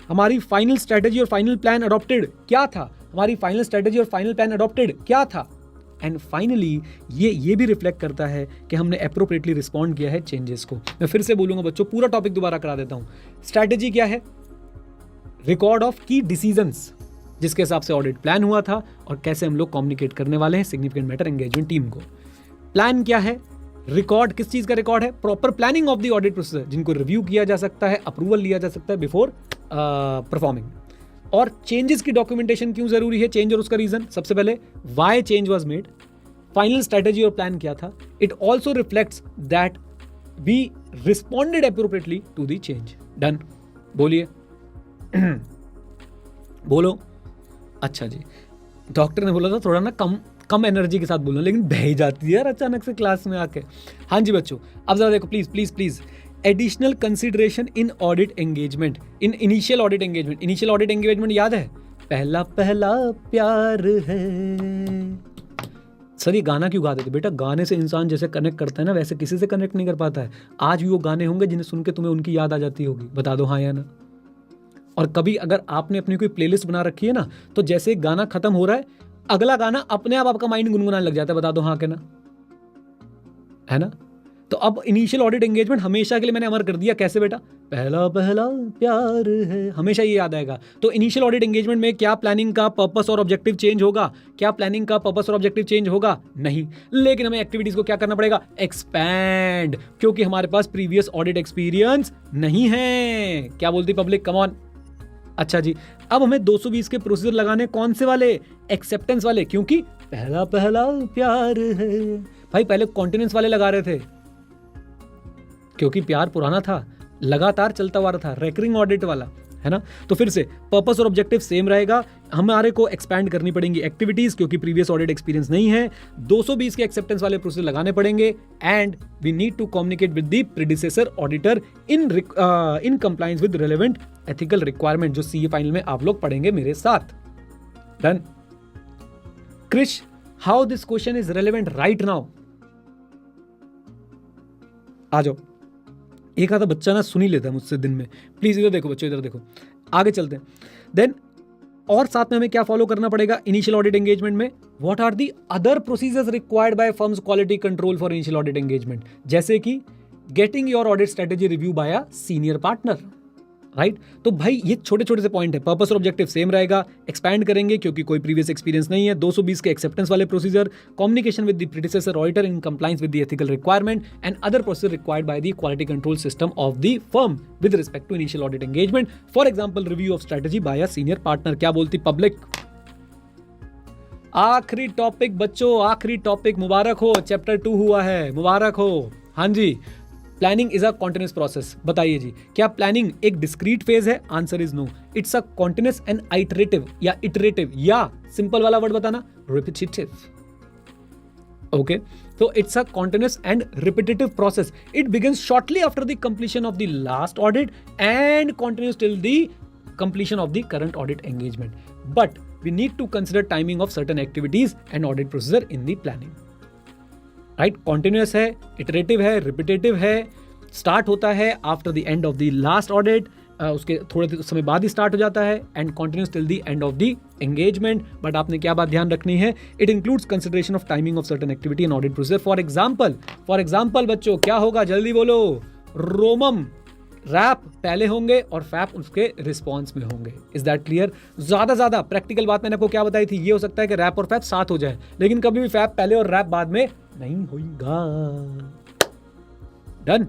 हमारी फाइनल स्ट्रेटेजी और फाइनल प्लान अडॉप्टेड क्या था, हमारी फाइनल स्ट्रेटेजी और फाइनल प्लान अडॉप्टेड क्या था। एंड फाइनली ये भी रिफ्लेक्ट करता है कि हमने एप्रोप्रिएटली रिस्पॉन्ड किया है चेंजेस को। मैं फिर से बोलूंगा बच्चों, पूरा टॉपिक दोबारा करा देता हूं। स्ट्रेटेजी क्या है, रिकॉर्ड ऑफ की डिसीजंस, जिसके हिसाब से ऑडिट प्लान हुआ था और कैसे हम लोग कम्युनिकेट करने वाले हैं सिग्निफिकेंट मैटर एंगेजमेंट टीम को। प्लान क्या है, रिकॉर्ड किस चीज का रिकॉर्ड है, proper planning of the audit process, जिनको रिव्यू किया जा सकता है, अप्रूवल लिया जा सकता है बिफोर परफॉर्मिंग। और चेंजेस की डॉक्यूमेंटेशन क्यों जरूरी है, चेंज और उसका रीजन, सबसे पहले why change was made, final strategy और प्लान क्या था। It also reflects that we responded appropriately to the change. Done, बोलिए बोलो। अच्छा जी, डॉक्टर ने बोला था थोड़ा ना कम एनर्जी के साथ बोलना, लेकिन बह जाती है यार अचानक से क्लास में आके। हाँ जी बच्चों, अब जरा देखो please. Additional consideration in audit engagement, in initial audit engagement. Initial audit engagement याद है, पहला प्यार है। सर ये गाना क्यों गाते थे बेटा, गाने से इंसान जैसे कनेक्ट करता है ना, वैसे किसी से कनेक्ट नहीं कर पाता है। आज भी वो गाने होंगे जिन्हें सुन के तुम्हें उनकी याद आ जाती होगी, बता दो हाँ या ना। और कभी अगर आपने अपनी कोई प्लेलिस्ट बना रखी है ना, तो जैसे एक गाना खत्म हो रहा है, अगला गाना अपने आप आपका माइंड गुनगुनाने लग जाता है, बता दो हाँ के ना, है ना। तो अब इनिशियल ऑडिट एंगेजमेंट हमेशा के लिए मैंने अमर कर दिया, कैसे बेटा, पहला प्यार है, हमेशा ये याद आएगा। तो इनिशियल ऑडिट एंगेजमेंट में क्या प्लानिंग का पर्पस और ऑब्जेक्टिव चेंज होगा, क्या प्लानिंग का पर्पस और ऑब्जेक्टिव चेंज होगा, नहीं। लेकिन हमें एक्टिविटीज को क्या करना पड़ेगा, एक्सपैंड, क्योंकि हमारे पास प्रीवियस ऑडिट एक्सपीरियंस नहीं है। क्या बोलती पब्लिक, कम ऑन। अच्छा जी, अब हमें 220 के प्रोसीजर लगाने, कौन से वाले, एक्सेप्टेंस वाले, क्योंकि पहला प्यार है। भाई पहले कॉन्टिनेंस वाले लगा रहे थे क्योंकि प्यार पुराना था, लगातार चलता हुआ था, रेकरिंग ऑडिट वाला, है ना। तो फिर से पर्पस और ऑब्जेक्टिव सेम रहेगा, हमारे को एक्सपैंड करनी पड़ेंगी एक्टिविटीज, क्योंकि प्रीवियस ऑडिट एक्सपीरियंस नहीं है। 220 के एक्सेप्टेंस वाले प्रोसीजर लगाने पड़ेंगे, and we need to communicate with the predecessor auditor in compliance with relevant ethical requirement, जो सीए फाइनल में आप लोग पढ़ेंगे मेरे साथ। Done. Krish, how this question is relevant right now. आ जाओ, एक आधा बच्चा ना सुन ही लेता है मुझसे दिन में, प्लीज इधर देखो बच्चों, इधर देखो, आगे चलते हैं। देन और साथ में हमें क्या फॉलो करना पड़ेगा इनिशियल ऑडिट एंगेजमेंट में, what are the other procedures required by firms quality control for initial audit engagement, जैसे कि getting your audit strategy review by a senior partner, right. तो भाई ये छोटे छोटे से पॉइंट है, पर्पस और ऑब्जेक्टिव सेम रहेगा, एक्सपैंड करेंगे क्योंकि कोई प्रीवियस एक्सपीरियंस नहीं है। 220 के एक्सेप्टेंस वाले procedure, communication with the predecessor auditor in compliance with the ethical requirement, and other procedure required by the quality control system of the firm with respect to initial audit engagement, for example review of strategy by a senior partner. क्या बोलती public. आखिरी topic बच्चों, आखिरी topic, मुबारक हो, chapter 2 हुआ है, मुबारक हो। हाँ जी, planning is a continuous process. बताइए जी, क्या प्लानिंग एक डिस्क्रीट फेज है, answer is no, it's a continuous and iterative या इटरेटिव, या सिंपल वाला वर्ड बताना, रिपीटेटिव। ओके, तो it's a continuous and repetitive process. It begins shortly after the completion of the last audit and continues till the completion of the current audit engagement, but we need to consider timing of certain activities and audit procedure in the planning. Right, continuous है, iterative है, repetitive है, start होता है after the end of the last audit, उसके थोड़े समय बाद ही start हो जाता है, and continuous till the end of the engagement. But आपने क्या बात ध्यान रखनी है, it includes consideration of timing of certain activity in audit procedure. For example बच्चों क्या होगा, जल्दी बोलो, रोमम रैप पहले होंगे और फैप उसके रिस्पॉन्स में होंगे। Is that clear? ज्यादा प्रैक्टिकल बात मैंने आपको क्या बताई थी, ये हो सकता है कि रैप और फैप साथ हो जाए, लेकिन कभी भी फैप पहले और रैप बाद में नहीं होगा। डन?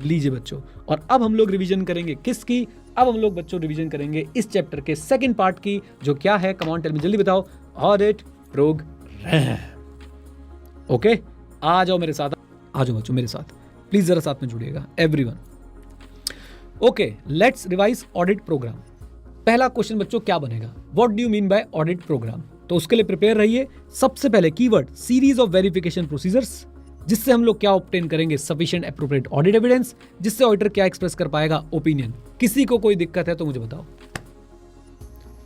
लीजिए बच्चों, और अब हम लोग रिवीजन करेंगे किसकी, अब हम लोग बच्चों रिवीजन करेंगे इस चैप्टर के सेकंड पार्ट की, जो क्या है, कम ऑन टेल मी, जल्दी बताओ, ऑडिट प्रोग्राम। ओके, आ जाओ मेरे साथ, आ जाओ बच्चों मेरे साथ, प्लीज जरा साथ में जुड़िएगा everyone. Okay, let's revise audit program. पहला क्वेश्चन बच्चों क्या बनेगा, what do you mean by audit programme? तो उसके लिए प्रिपेयर रहिए। सबसे पहले keyword series of verification procedures, जिससे हम लोग क्या ऑब्टेन करेंगे, सफिशिएंट एप्रोप्रिएट ऑडिट एविडेंस, जिससे ऑडिटर क्या एक्सप्रेस कर पाएगा, ओपिनियन। किसी को कोई दिक्कत है तो मुझे बताओ।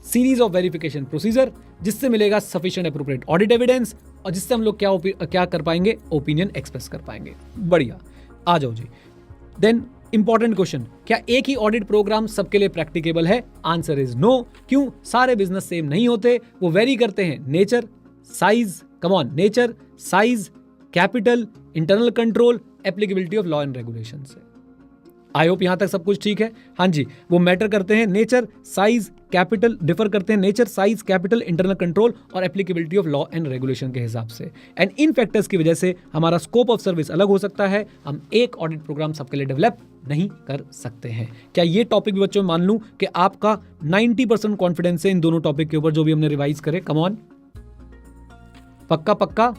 सीरीज ऑफ वेरिफिकेशन प्रोसीजर, जिससे मिलेगा सफिशिएंट एप्रोप्रिएट ऑडिट एविडेंस, और जिससे हम लोग क्या कर पाएंगे, ओपिनियन एक्सप्रेस कर पाएंगे। बढ़िया, आ जाओ जी। देन इंपॉर्टेंट क्वेश्चन, क्या एक ही ऑडिट प्रोग्राम सबके लिए प्रैक्टिकेबल है? Answer is no. क्यों? सारे बिजनेस सेम नहीं होते, वो वेरी करते हैं nature, size, come on, nature, size, capital, internal control, applicability of law and regulation से। आई होप यहां तक सब कुछ ठीक है। हाँ जी, वो मैटर करते हैं नेचर, साइज, कैपिटल, डिफर करते हैं nature, size, capital, internal control और applicability of law and regulation के हिसाब से। एंड इन फैक्टर्स की वजह से हमारा स्कोप ऑफ सर्विस अलग हो सकता है, हम एक ऑडिट प्रोग्राम सबके लिए डेवलप नहीं कर सकते हैं। क्या ये टॉपिक भी बच्चों मान लूं कि आपका 90% कॉन्फिडेंस है इन दोनों टॉपिक के ऊपर जो भी हमने रिवाइज करे? कम ऑन, पक्का?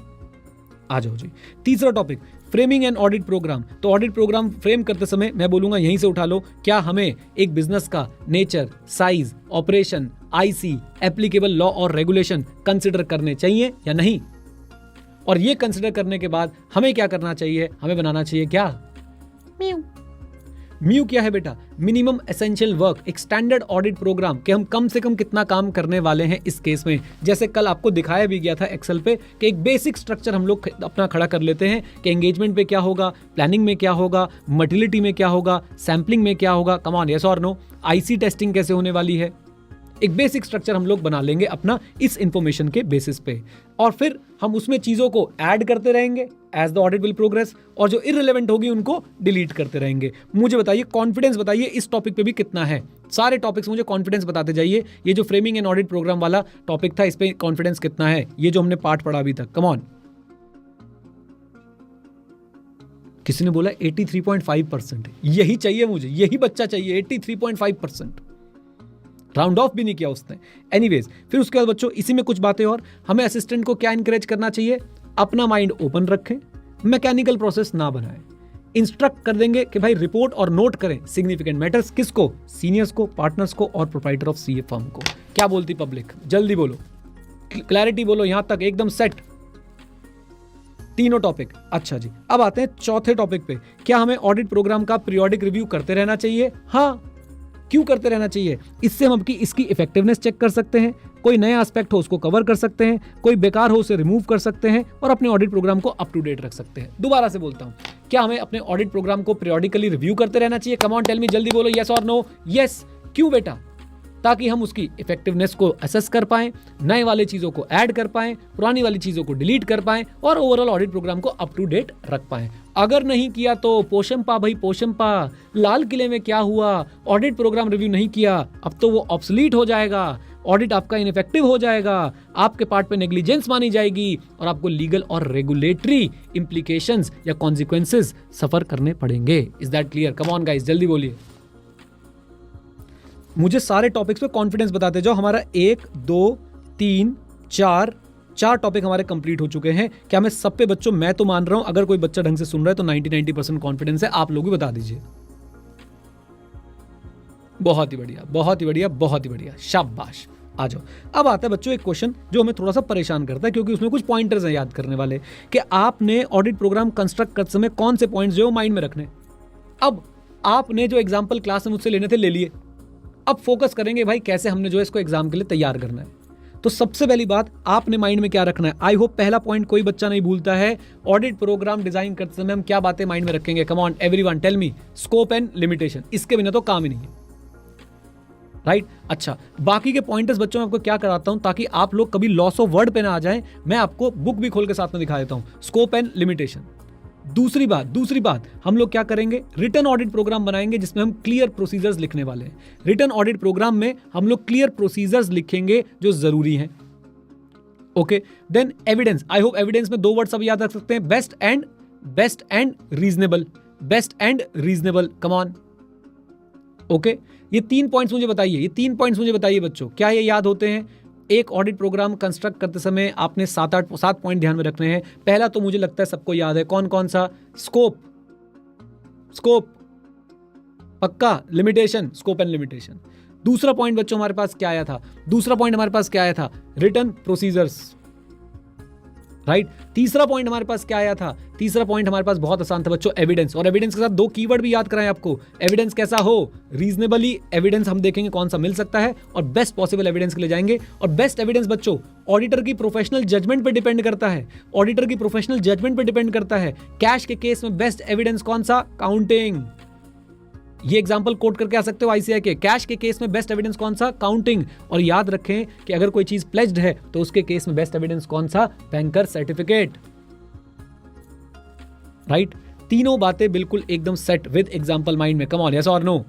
आ जाओ जी। तीसरा topic, framing and audit programme. तो ऑडिट प्रोग्राम फ्रेम करते समय मैं बोलूंगा यहीं से उठा लो, क्या हमें एक बिजनेस का nature, size, operation, IC, applicable law और रेगुलेशन कंसिडर करने चाहिए या नहीं? और ये कंसिडर करने के बाद हमें क्या करना चाहिए, हमें बनाना चाहिए क्या, म्यू क्या है बेटा, मिनिमम एसेंशियल वर्क, एक स्टैंडर्ड ऑडिट प्रोग्राम कि हम कम से कम कितना काम करने वाले हैं इस केस में। जैसे कल आपको दिखाया भी गया था एक्सेल पे कि एक बेसिक स्ट्रक्चर हम लोग अपना खड़ा कर लेते हैं कि एंगेजमेंट पे क्या होगा, प्लानिंग में क्या होगा, मटेरियलिटी में क्या होगा, सैम्पलिंग में क्या होगा, कम ऑन, यस और नो, आईसी टेस्टिंग कैसे होने वाली है। एक बेसिक स्ट्रक्चर हम लोग बना लेंगे अपना इस इंफॉर्मेशन के बेसिस पे, और फिर हम उसमें चीजों को ऐड करते रहेंगे as the audit will progress, और जो इररिलेवेंट होगी उनको डिलीट करते रहेंगे। मुझे बताइए, कॉन्फिडेंस बताइए इस टॉपिक पे भी कितना है? सारे टॉपिक्स मुझे कॉन्फिडेंस बताते जाइए। ये जो फ्रेमिंग एंड ऑडिट प्रोग्राम वाला टॉपिक था, इस पे कॉन्फिडेंस कितना है, ये जो हमने पार्ट पढ़ा अभी तक? कम ऑन, किसी ने बोला 83.5%। यही चाहिए मुझे, यही बच्चा चाहिए, 83.5%। राउंड ऑफ भी नहीं किया उसने। एनीवेज, फिर उसके बाद बच्चों इसी में कुछ बातें और, हमें असिस्टेंट को क्या इनकरेज करना चाहिए, अपना माइंड ओपन रखें, मैकेनिकल प्रोसेस ना बनाएं। इंस्ट्रक्ट कर देंगे कि भाई रिपोर्ट और नोट करें सिग्निफिकेंट मैटर्स, किसको, सीनियर्स को, पार्टनर्स को और प्रोप्राइटर ऑफ सीए फर्म को। क्या बोलती पब्लिक, जल्दी बोलो, क्लैरिटी बोलो, यहां तक एकदम सेट, तीनों टॉपिक। अच्छा जी, अब आते हैं चौथे टॉपिक पे, क्या हमें ऑडिट प्रोग्राम का पीरियोडिक रिव्यू करते रहना चाहिए? हाँ, क्यों करते रहना चाहिए? इससे हम इसकी इफेक्टिवनेस चेक कर सकते हैं, कोई नया एस्पेक्ट हो उसको कवर कर सकते हैं, कोई बेकार हो उसे रिमूव कर सकते हैं, और अपने ऑडिट प्रोग्राम को अप टू डेट रख सकते हैं। दोबारा से बोलता हूं, क्या हमें अपने ऑडिट प्रोग्राम को पीरियोडिकली रिव्यू करते रहना चाहिए? कम ऑन टेल मी, जल्दी बोलो, यस और नो। यस, क्यों बेटा? ताकि हम उसकी इफेक्टिवनेस को असेस कर पाएं, नए वाले चीजों को ऐड कर पाएं, पुरानी वाली चीजों को डिलीट कर पाएं, और ओवरऑल ऑडिट प्रोग्राम को अप टू डेट रख पाएं। अगर नहीं किया तो पोशंपा भाई पोशंपा, लाल किले में क्या हुआ, ऑडिट प्रोग्राम रिव्यू नहीं किया, अब तो वो ऑब्सोलीट हो जाएगा, ऑडिट आपका इनइफेक्टिव हो जाएगा, आपके पार्ट पे नेग्लिजेंस मानी जाएगी, और आपको लीगल और रेगुलेटरी इंप्लीकेशंस या कॉन्सिक्वेंसेस सफर करने पड़ेंगे। Is that clear? Come on guys, जल्दी बोलिए। मुझे सारे टॉपिक्स पे कॉन्फिडेंस बताते जाओ। हमारा 1 2 3 4 टॉपिक हमारे कंप्लीट हो चुके हैं। क्या मैं सब पे बच्चों, मैं तो मान रहा हूं, अगर कोई बच्चा ढंग से सुन रहा है तो 90% कॉन्फिडेंस है, आप लोग भी बता दीजिए। बहुत ही बढ़िया, बहुत ही बढ़िया, बहुत ही बढ़िया, शाबाश। आ जाओ, अब आता है बच्चों एक क्वेश्चन जो हमें थोड़ा सा परेशान करता है, क्योंकि उसमें कुछ पॉइंटर्स हैं याद करने वाले, कि आपने ऑडिट प्रोग्राम कंस्ट्रक्ट करते समय कौन से पॉइंट्स जो माइंड में रखने। अब आपने जो एग्जाम्पल क्लास में मुझसे लेने थे ले लिए, अब फोकस करेंगे भाई कैसे हमने जो है इसको एग्जाम के लिए तैयार करना है। तो सबसे पहली बात आपने माइंड में क्या रखना है, आई होप पहला पॉइंट कोई बच्चा नहीं भूलता है। ऑडिट प्रोग्राम डिजाइन करते समय हम क्या बातें माइंड में रखेंगे, come on everyone tell me, scope and limitation, इसके बिना तो काम ही नहीं है, राइट अच्छा, बाकी के पॉइंटर्स बच्चों में आपको क्या कराता हूं ताकि आप लोग कभी लॉस ऑफ वर्ड पे ना आ जाएं, मैं आपको बुक भी खोल के साथ में दिखा देता हूं, स्कोप एंड लिमिटेशन। दूसरी बात हम लोग क्या करेंगे, रिटर्न ऑडिट प्रोग्राम बनाएंगे जिसमें हम क्लियर प्रोसीजर्स लिखने वाले हैं। रिटर्न ऑडिट प्रोग्राम में हम लोग क्लियर प्रोसीजर्स लिखेंगे जो जरूरी हैं। Okay, then evidence, I hope evidence में 2 वर्ड सब याद रख सकते हैं, best and reasonable, best and reasonable, come on. Okay, ये 3 पॉइंट्स मुझे बताइए बच्चों, क्या ये याद होते हैं? एक ऑडिट प्रोग्राम कंस्ट्रक्ट करते समय आपने 7 पॉइंट ध्यान में रखने हैं। पहला तो मुझे लगता है सबको याद है, कौन कौन सा? स्कोप पक्का, लिमिटेशन, स्कोप एंड लिमिटेशन। दूसरा पॉइंट बच्चों हमारे पास क्या आया था? Return procedures, right. तीसरा पॉइंट हमारे पास क्या आया था? तीसरा पॉइंट हमारे पास बहुत आसान था बच्चों, एविडेंस। और एविडेंस के साथ 2 कीवर्ड भी याद कराएं आपको, एविडेंस कैसा हो, रीजनेबली एविडेंस हम देखेंगे कौन सा मिल सकता है, और बेस्ट पॉसिबल एविडेंस के लिए जाएंगे। और बेस्ट एविडेंस बच्चों ऑडिटर की प्रोफेशनल जजमेंट पे डिपेंड करता है। कैश के केस में बेस्ट एविडेंस कौन सा? काउंटिंग। ये एग्जांपल कोट करके आ सकते हो आईसीआई के, कैश के केस में बेस्ट एविडेंस कौन सा? काउंटिंग। और याद रखें कि अगर कोई चीज प्लेज्ड है तो उसके केस में बेस्ट एविडेंस कौन सा? Banker certificate, right. तीनों बातें बिल्कुल एकदम सेट विद एग्जांपल माइंड में, कम ऑन, यस और नो?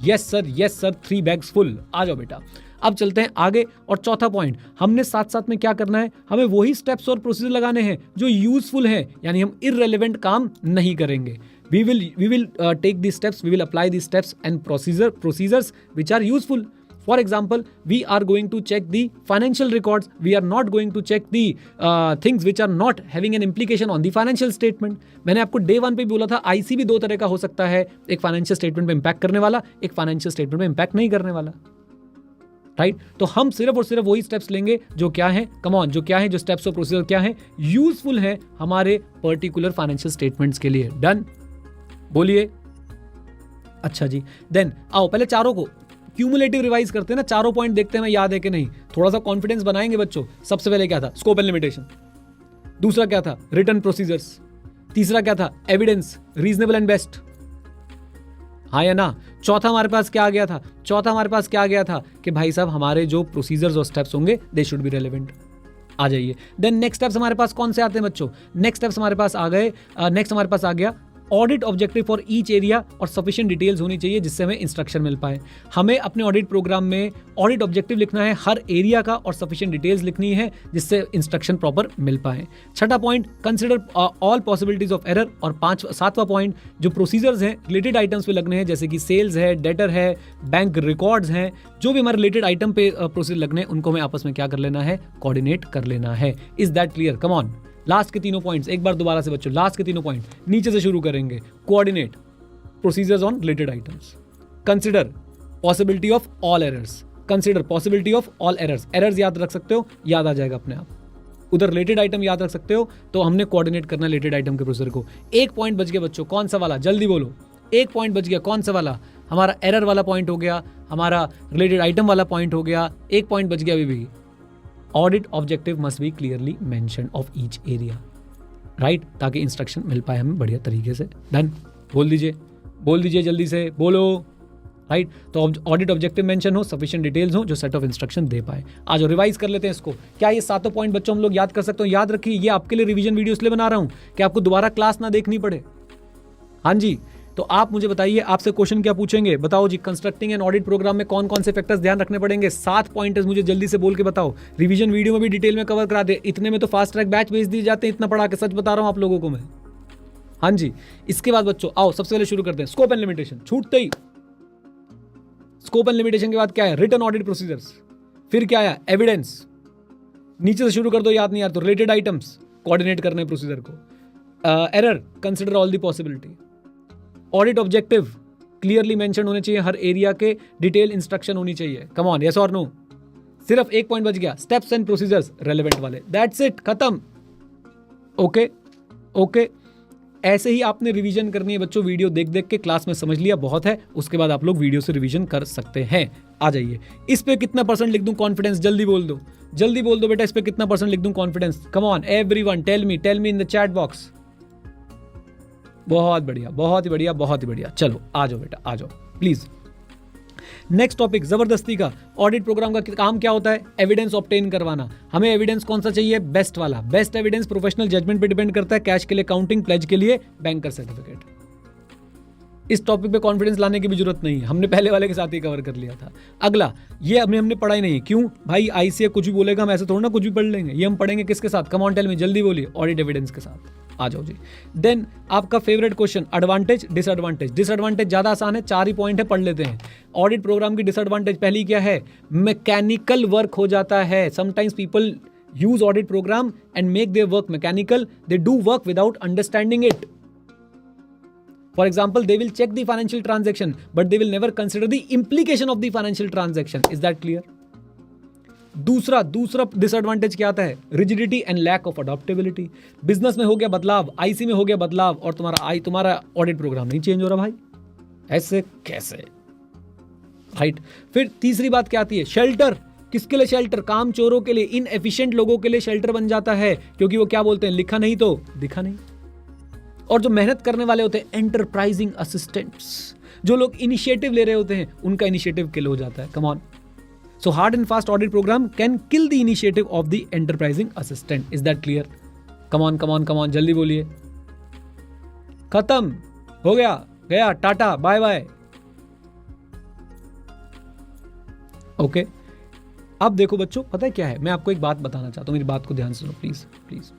Yes sir, 3 bags full. आ जाओ बेटा, अब चलते हैं आगे। और चौथा पॉइंट, हमने साथ साथ में क्या करना है, हमें वही स्टेप्स और प्रोसीजर लगाने हैं जो यूजफुल है, यानी हम इररेलेवेंट काम नहीं करेंगे। We will take these steps, we will apply these steps and procedures which are useful. For example, we are going to check the financial records. We are not going to check the things which are not having an implication on the financial statement. मैंने आपको day 1 पे बोला था, IC भी 2 तरह का हो सकता है, एक फाइनेंशियल स्टेटमेंट पे इंपैक्ट करने वाला, एक फाइनेंशियल स्टेटमेंट पे इंपैक्ट नहीं करने वाला, राइट। तो हम सिर्फ और सिर्फ वही स्टेप्स लेंगे जो क्या है, कम ऑन, जो क्या है, जो स्टेप्स और प्रोसीजर क्या है, यूजफुल है हमारे पर्टिकुलर फाइनेंशियल स्टेटमेंट्स के लिए। डन, बोलिए। अच्छा जी, देन आओ पहले चारों को क्यूमुलेटिव रिवाइज करते हैं ना, चारों पॉइंट देखते हैं मैं याद है कि नहीं, थोड़ा सा कॉन्फिडेंस बनाएंगे बच्चों। सबसे पहले क्या था? Scope and limitation. दूसरा क्या था? Return procedures. तीसरा क्या था? एविडेंस, रीजनेबल एंड बेस्ट, हाँ या ना? चौथा हमारे पास क्या आ गया था? कि भाई साहब हमारे जो प्रोसीजर्स और स्टेप्स होंगे दे शुड बी रेलेवेंट। आ जाइए, देन नेक्स्ट स्टेप्स हमारे पास कौन से आते हैं बच्चों? नेक्स्ट स्टेप्स हमारे पास आ गए, नेक्स्ट हमारे पास आ गया audit objective for each area, और सफिशिएंट डिटेल्स होनी चाहिए जिससे हमें इंस्ट्रक्शन मिल पाए। हमें अपने ऑडिट प्रोग्राम में ऑडिट ऑब्जेक्टिव लिखना है हर एरिया का, और सफिशिएंट डिटेल्स लिखनी है जिससे इंस्ट्रक्शन प्रॉपर मिल पाए। छठा point, consider all possibilities of error. और 7वां पॉइंट, जो प्रोसीजर्स हैं रिलेटेड आइटम्स पे लगने हैं, जैसे कि सेल्स है, डेटर है, बैंक रिकॉर्ड्स हैं, जो भी हमारे रिलेटेड आइटम पे प्रोसीजर लगने हैं उनको हमें आपस में क्या कर लेना है? कोऑर्डिनेट कर लेना है। Is that clear? Come on, last के तीनों पॉइंट्स एक बार दोबारा से बच्चों, लास्ट के तीनों पॉइंट नीचे से शुरू करेंगे। Coordinate procedures on related items, consider possibility of all errors, errors याद रख सकते हो, याद आ जाएगा अपने आप। उधर रिलेटेड आइटम याद रख सकते हो, तो हमने कोऑर्डिनेट करना रिलेटेड आइटम के प्रोसीजर को। एक पॉइंट बच गया बच्चों, कौन सा वाला? जल्दी बोलो, एक पॉइंट बच गया, कौन सा वाला? हमारा एरर वाला पॉइंट हो गया, हमारा रिलेटेड आइटम वाला पॉइंट हो गया, एक पॉइंट बच गया अभी भी। Audit objective must be clearly mention of each area, right, ताकि इंस्ट्रक्शन मिल पाए हमें बढ़िया तरीके से। डन, बोल दीजिए जल्दी से बोलो, राइट। तो ऑडिट ऑब्जेक्टिव मेंशन हो, सफिशिएंट डिटेल्स हो, जो सेट ऑफ इंस्ट्रक्शन दे पाए। आज रिवाइज कर लेते हैं इसको। क्या ये 7 पॉइंट बच्चों हम लोग याद कर सकते हो? याद रखिए, ये आपके लिए रिवीजन वीडियो इसलिए बना रहा हूं कि आपको दोबारा क्लास ना देखनी पड़े। हाँ जी, तो आप मुझे बताइए, आपसे क्वेश्चन क्या पूछेंगे? बताओ जी, कंस्ट्रक्टिंग एंड ऑडिट प्रोग्राम में कौन कौन से फैक्टर्स ध्यान रखने पड़ेंगे? 7 पॉइंटर्स मुझे जल्दी से बोल के बताओ। रिवीजन वीडियो में भी डिटेल में कवर करा दे, इतने में तो फास्ट ट्रैक बैच भेज दिए जाते हैं, इतना पढ़ा के, सच बता रहा हूं आप लोगों को मैं। हाँ जी, इसके बाद बच्चों आओ सबसे पहले शुरू करते हैं स्कोप एंड लिमिटेशन। छूटते ही स्कोप एंड लिमिटेशन के बाद क्या है? Return audit procedures. फिर क्या आया? एविडेंस। नीचे से शुरू कर दो, याद नहीं यार तो रिलेटेड आइटम्स, कोऑर्डिनेट करने प्रोसीजर को। Error, consider all the possibility. Audit objective clearly mention होने चाहिए, हर एरिया के डिटेल इंस्ट्रक्शन होनी चाहिए। कम ऑन, यस और नो? सिर्फ एक पॉइंट बच गया, स्टेप्स एंड प्रोसीजर्स रेलेवेंट वाले, दैट्स इट, खत्म। ओके, ऐसे ही आपने रिवीजन करनी है बच्चों, वीडियो देख देख के। क्लास में समझ लिया बहुत है, उसके बाद आप लोग वीडियो से रिवीजन कर सकते हैं। आ जाइए, इस पे कितना परसेंट लिख दूं कॉन्फिडेंस, जल्दी बोल दो, जल्दी बोल दो बेटा, इस पे कितना परसेंट लिख दूं confidence. Come on everyone, tell me in the chat box. बहुत बढ़िया, बहुत ही बढ़िया, बहुत ही बढ़िया। चलो आ जाओ बेटा, आ जाओ प्लीज। नेक्स्ट टॉपिक जबरदस्ती का। ऑडिट प्रोग्राम का काम क्या होता है? एविडेंस ऑब्टेन करवाना। हमें एविडेंस कौन सा चाहिए? बेस्ट वाला। बेस्ट एविडेंस प्रोफेशनल जजमेंट पे डिपेंड करता है, कैश के लिए काउंटिंग, प्लेज के लिए बैंकर सर्टिफिकेट। इस टॉपिक पे कॉन्फिडेंस लाने की भी जरूरत नहीं है, हमने पहले वाले के साथ ही कवर कर लिया था। अगला, ये हमने पढ़ा ही नहीं। क्यों भाई? आईसीए कुछ भी बोलेगा, हम ऐसे थोड़ा ना कुछ भी पढ़ लेंगे। ये हम पढ़ेंगे किसके साथ? कम ऑन टेल मी, जल्दी बोलिए। ऑडिट एविडेंस के साथ। आ जाओ जी। देन आपका favourite question, advantage disadvantage. Disadvantage ज्यादा आसान है, 4 ही पॉइंट है, पढ़ लेते हैं। ऑडिट प्रोग्राम की डिसएडवांटेज पहली क्या है? मैकेनिकल वर्क हो जाता है। Sometimes people use audit programme and make their work mechanical, they do work without understanding it. For example, they will check the financial transaction, but they will never consider the implication of the financial transaction. Is that clear? दूसरा disadvantage क्या आता है? Rigidity and lack of adaptability. Business में हो गया बदलाव, IC में हो गया बदलाव, और तुम्हारा ऑडिट प्रोग्राम नहीं चेंज हो रहा भाई, ऐसे कैसे? राइट। फिर तीसरी बात क्या आती है? शेल्टर। किसके लिए शेल्टर? काम चोरों के लिए, इनएफिशिएंट लोगों के लिए शेल्टर बन जाता है, क्योंकि वो क्या बोलते हैं? लिखा नहीं तो दिखा नहीं। और जो मेहनत करने वाले होते हैं, एंटरप्राइजिंग असिस्टेंट्स, जो लोग इनिशिएटिव ले रहे होते हैं, उनका इनिशिएटिव किल हो जाता है। Come on. So hard and fast audit programme can kill the initiative of the enterprising assistant. Is that clear? Come on come on come on, जल्दी बोलिए। खत्म हो गया, गया, टाटा बाय बाय। ओके, अब देखो बच्चों, पता है क्या है, मैं आपको एक बात बताना चाहता हूं, मेरी बात को ध्यान से सुनो प्लीज प्लीज।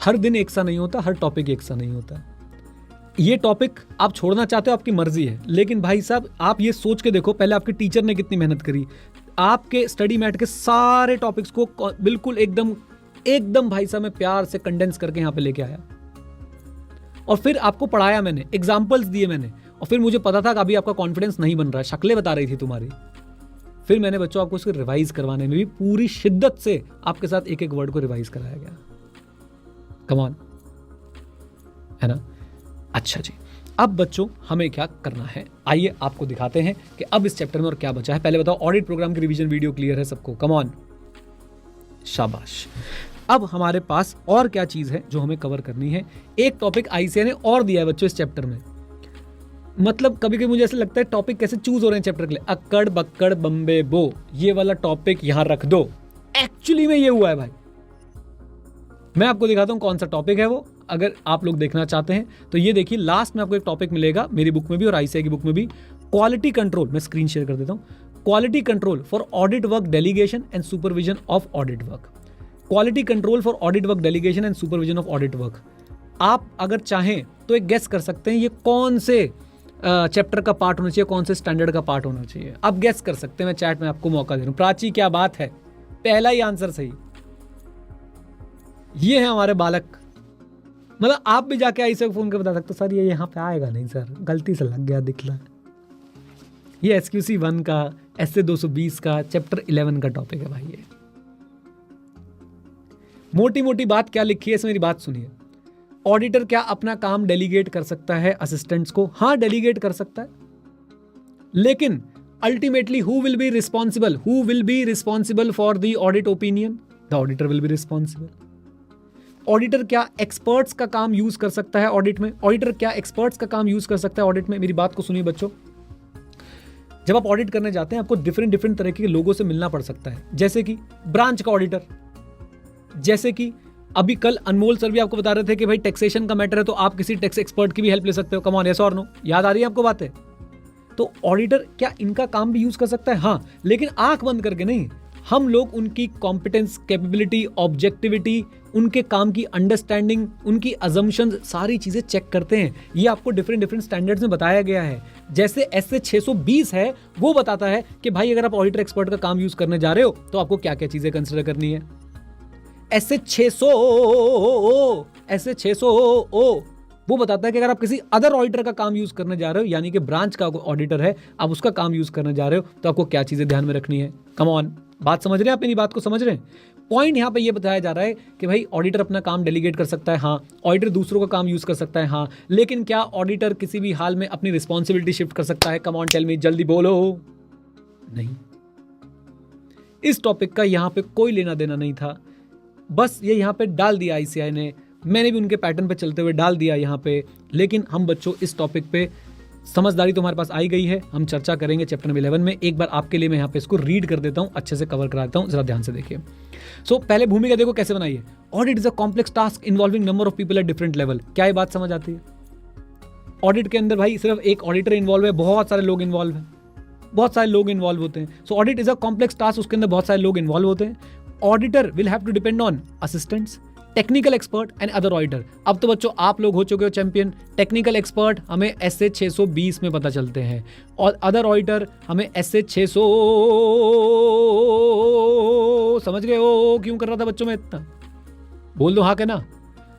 हर दिन एक सा नहीं होता, हर टॉपिक एक सा नहीं होता। ये टॉपिक आप छोड़ना चाहते हो, आपकी मर्जी है, लेकिन भाई साहब आप ये सोच के देखो, पहले आपके टीचर ने कितनी मेहनत करी। आपके स्टडी मैट के सारे टॉपिक्स को बिल्कुल एकदम भाई साहब मैं प्यार से कंडेंस करके यहां पे लेके आया, और फिर आपको पढ़ाया मैंने, एग्जाम्पल्स दिए मैंने, और फिर मुझे पता था कि अभी आपका कॉन्फिडेंस नहीं बन रहा है, शक्लें बता रही थी तुम्हारी। फिर मैंने बच्चों आपको उसको रिवाइज करवाने में भी पूरी शिद्दत से आपके साथ एक एक वर्ड को रिवाइज कराया गया। कम ऑन, है ना? अच्छा जी, अब बच्चों हमें क्या करना है, आइए आपको दिखाते हैं कि अब इस चैप्टर में और क्या बचा है। पहले बताओ, ऑडिट प्रोग्राम की रिवीजन वीडियो क्लियर है सबको? कम ऑन, शाबाश। अब हमारे पास और क्या चीज है जो हमें कवर करनी है। एक टॉपिक आईसीए ने और दिया है बच्चों इस चैप्टर में। मतलब कभी कभी मुझे ऐसा लगता है टॉपिक कैसे चूज हो रहे हैं चैप्टर के लिए। अक्कड़ बक्कड़ बम्बे बो, ये वाला टॉपिक यहां रख दो। एक्चुअली में ये हुआ है भाई, मैं आपको दिखाता हूं कौन सा टॉपिक है वो, अगर आप लोग देखना चाहते हैं तो ये देखिए, लास्ट में आपको एक टॉपिक मिलेगा मेरी बुक में भी और आईसीए की बुक में भी, क्वालिटी कंट्रोल। मैं स्क्रीन शेयर कर देता हूं। Quality control for audit work delegation and supervision of audit work. Quality control for audit work delegation and supervision of audit work. आप अगर चाहें तो एक गेस कर सकते हैं ये कौन से चैप्टर का पार्ट होना चाहिए, कौन से स्टैंडर्ड का पार्ट होना चाहिए। आप गेस कर सकते हैं, मैं चैट में आपको मौका दे रहा हूं। प्राची क्या बात है, पहला ही आंसर सही। ये है हमारे बालक। मतलब आप भी जाके आई से फोन कर बता सकते हो सर ये यहाँ पे आएगा नहीं सर, गलती से लग गया दिखला। ये एसक्यूसी 1 का, एसए 220 का, चैप्टर 11 का टॉपिक है भाई। ये मोटी मोटी बात क्या लिखी है इसमें, मेरी बात सुनिए। ऑडिटर क्या अपना काम डेलीगेट कर सकता है असिस्टेंट्स को? हाँ, डेलीगेट कर सकता है, लेकिन ultimately who will be responsible for the audit opinion? The auditor will be responsible. Auditor क्या एक्सपर्ट्स का काम यूज कर सकता है ऑडिट में? ऑडिटर क्या एक्सपर्ट्स का काम यूज कर सकता है ऑडिट में? मेरी बात को सुनिए बच्चों, जब आप ऑडिट करने जाते हैं आपको डिफरेंट तरह के लोगों से मिलना पड़ सकता है, जैसे कि ब्रांच का ऑडिटर, जैसे कि अभी कल अनमोल सर भी आपको बता रहे थे कि भाई टैक्सेशन का मैटर है तो आप किसी टैक्स एक्सपर्ट की भी हेल्प ले सकते हो। कम ऑन, यस और नो, याद आ रही है आपको बातें? तो ऑडिटर क्या इनका काम भी यूज कर सकता है? हाँ, लेकिन आंख बंद करके नहीं। हम लोग उनकी कॉम्पिटेंस, कैपेबिलिटी, ऑब्जेक्टिविटी, उनके काम की अंडरस्टैंडिंग, उनकी अजम्पशन, सारी चीजें चेक करते हैं। ये आपको डिफरेंट स्टैंडर्ड्स में बताया गया है। जैसे एसए 620 है, वो बताता है कि भाई अगर आप ऑडिटर एक्सपर्ट का काम यूज करने जा रहे हो तो आपको क्या क्या चीजें कंसिडर करनी है। एसए 600 वो बताता है कि अगर आप किसी अदर ऑडिटर का काम यूज करने जा रहे हो, यानी कि ब्रांच का ऑडिटर है, आप उसका काम यूज करने जा रहे हो तो आपको क्या चीजें ध्यान में रखनी है। कम ऑन, बात समझ रहे हैं आप? मेरी बात को समझ रहे हैं? पॉइंट यहाँ पे ये बताया जा रहा है कि भाई ऑडिटर अपना काम डेलीगेट कर सकता है, हाँ, ऑडिटर दूसरों का काम यूज कर सकता है, हाँ, लेकिन क्या ऑडिटर किसी भी हाल में अपनी रिस्पॉन्सिबिलिटी शिफ्ट कर सकता है? कम ऑन टेल मी, जल्दी बोलो। नहीं। इस टॉपिक का यहाँ पे कोई लेना देना नहीं था, बस ये यहाँ पे डाल दिया आईसीआई ने, मैंने भी उनके पैटर्न पे चलते हुए डाल दिया यहाँ पे। लेकिन हम बच्चों इस टॉपिक पे समझदारी तो हमारे पास आई गई है, हम चर्चा करेंगे चैप्टर नंबर 11 में। एक बार आपके लिए मैं यहाँ पे इसको रीड कर देता हूँ, अच्छे से कवर करा देता हूँ, जरा ध्यान से देखिए। पहले भूमिका देखो कैसे बनाई है। Audit is a complex task involving number of people at different level. क्या ये बात समझ आती है? ऑडिट के अंदर भाई सिर्फ एक ऑडिटर इन्वॉल्व है, बहुत सारे लोग इन्वॉल्व हैं, बहुत सारे लोग इन्वॉल्व होते हैं। So audit is a complex task, उसके अंदर बहुत सारे लोग इन्वॉल्व होते हैं। Auditor will have to depend on assistants, technical expert and other auditor. अब तो बच्चों आप लोग हो चुके हो चैंपियन। टेक्निकल एक्सपर्ट हमें एसए 620 में पता चलते हैं, और अदर ऑडिटर हमें एसए 600, समझ गए हो क्यों कर रहा था बच्चों में इतना? बोल दो हाँ के ना।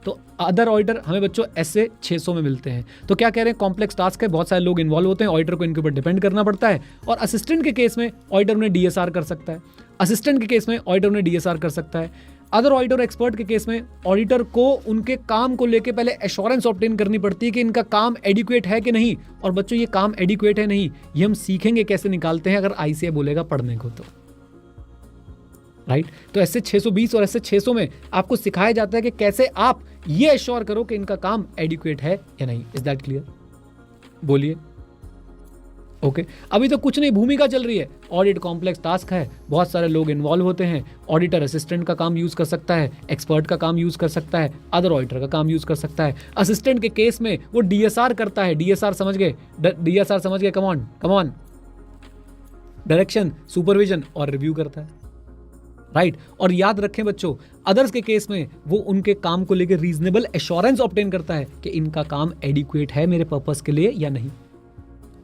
तो अदर ऑडिटर हमें बच्चों एसए 600 में मिलते हैं। तो क्या कह रहे हैं, कॉम्प्लेक्स टास्क है, बहुत सारे लोग इन्वॉल्व होते हैं, ऑडिटर को इनके ऊपर डिपेंड करना पड़ता है। और असिस्टेंट के केस में ऑडिटर उन्हें डीएसआर कर सकता है, असिस्टेंट के केस में ऑडिटर उन्हें डीएसआर कर सकता है। अदर ऑडिटर एक्सपर्ट के केस में ऑडिटर को उनके काम को लेके पहले एश्योरेंस ऑब्टेन करनी पड़ती है कि इनका काम एडिक्वेट है कि नहीं। और बच्चों ये काम एडिक्वेट है नहीं, ये हम सीखेंगे कैसे निकालते हैं अगर आईसीए बोलेगा पढ़ने को तो, राइट। तो ऐसे 620 और ऐसे 600 में आपको सिखाया जाता है कि कैसे आप ये एश्योर करो कि इनका काम एडिक्वेट है या नहीं। Is that clear? बोलिए। ओके अभी तो कुछ नहीं, भूमिका चल रही है। ऑडिट कॉम्प्लेक्स टास्क है, बहुत सारे लोग इन्वॉल्व होते हैं। ऑडिटर असिस्टेंट का काम यूज कर सकता है, एक्सपर्ट का काम यूज कर सकता है, अदर ऑडिटर का काम यूज कर सकता है। असिस्टेंट के केस में वो डीएसआर करता है। डीएसआर समझ गए? डीएसआर समझ गए? कम ऑन, डायरेक्शन, सुपरविजन और रिव्यू करता है, राइट। और याद रखें बच्चों, अदर्स के केस में वो उनके काम को लेकर रीजनेबल एश्योरेंस ऑब्टेन करता है कि इनका काम एडिक्वेट है मेरे पर्पस के लिए या नहीं।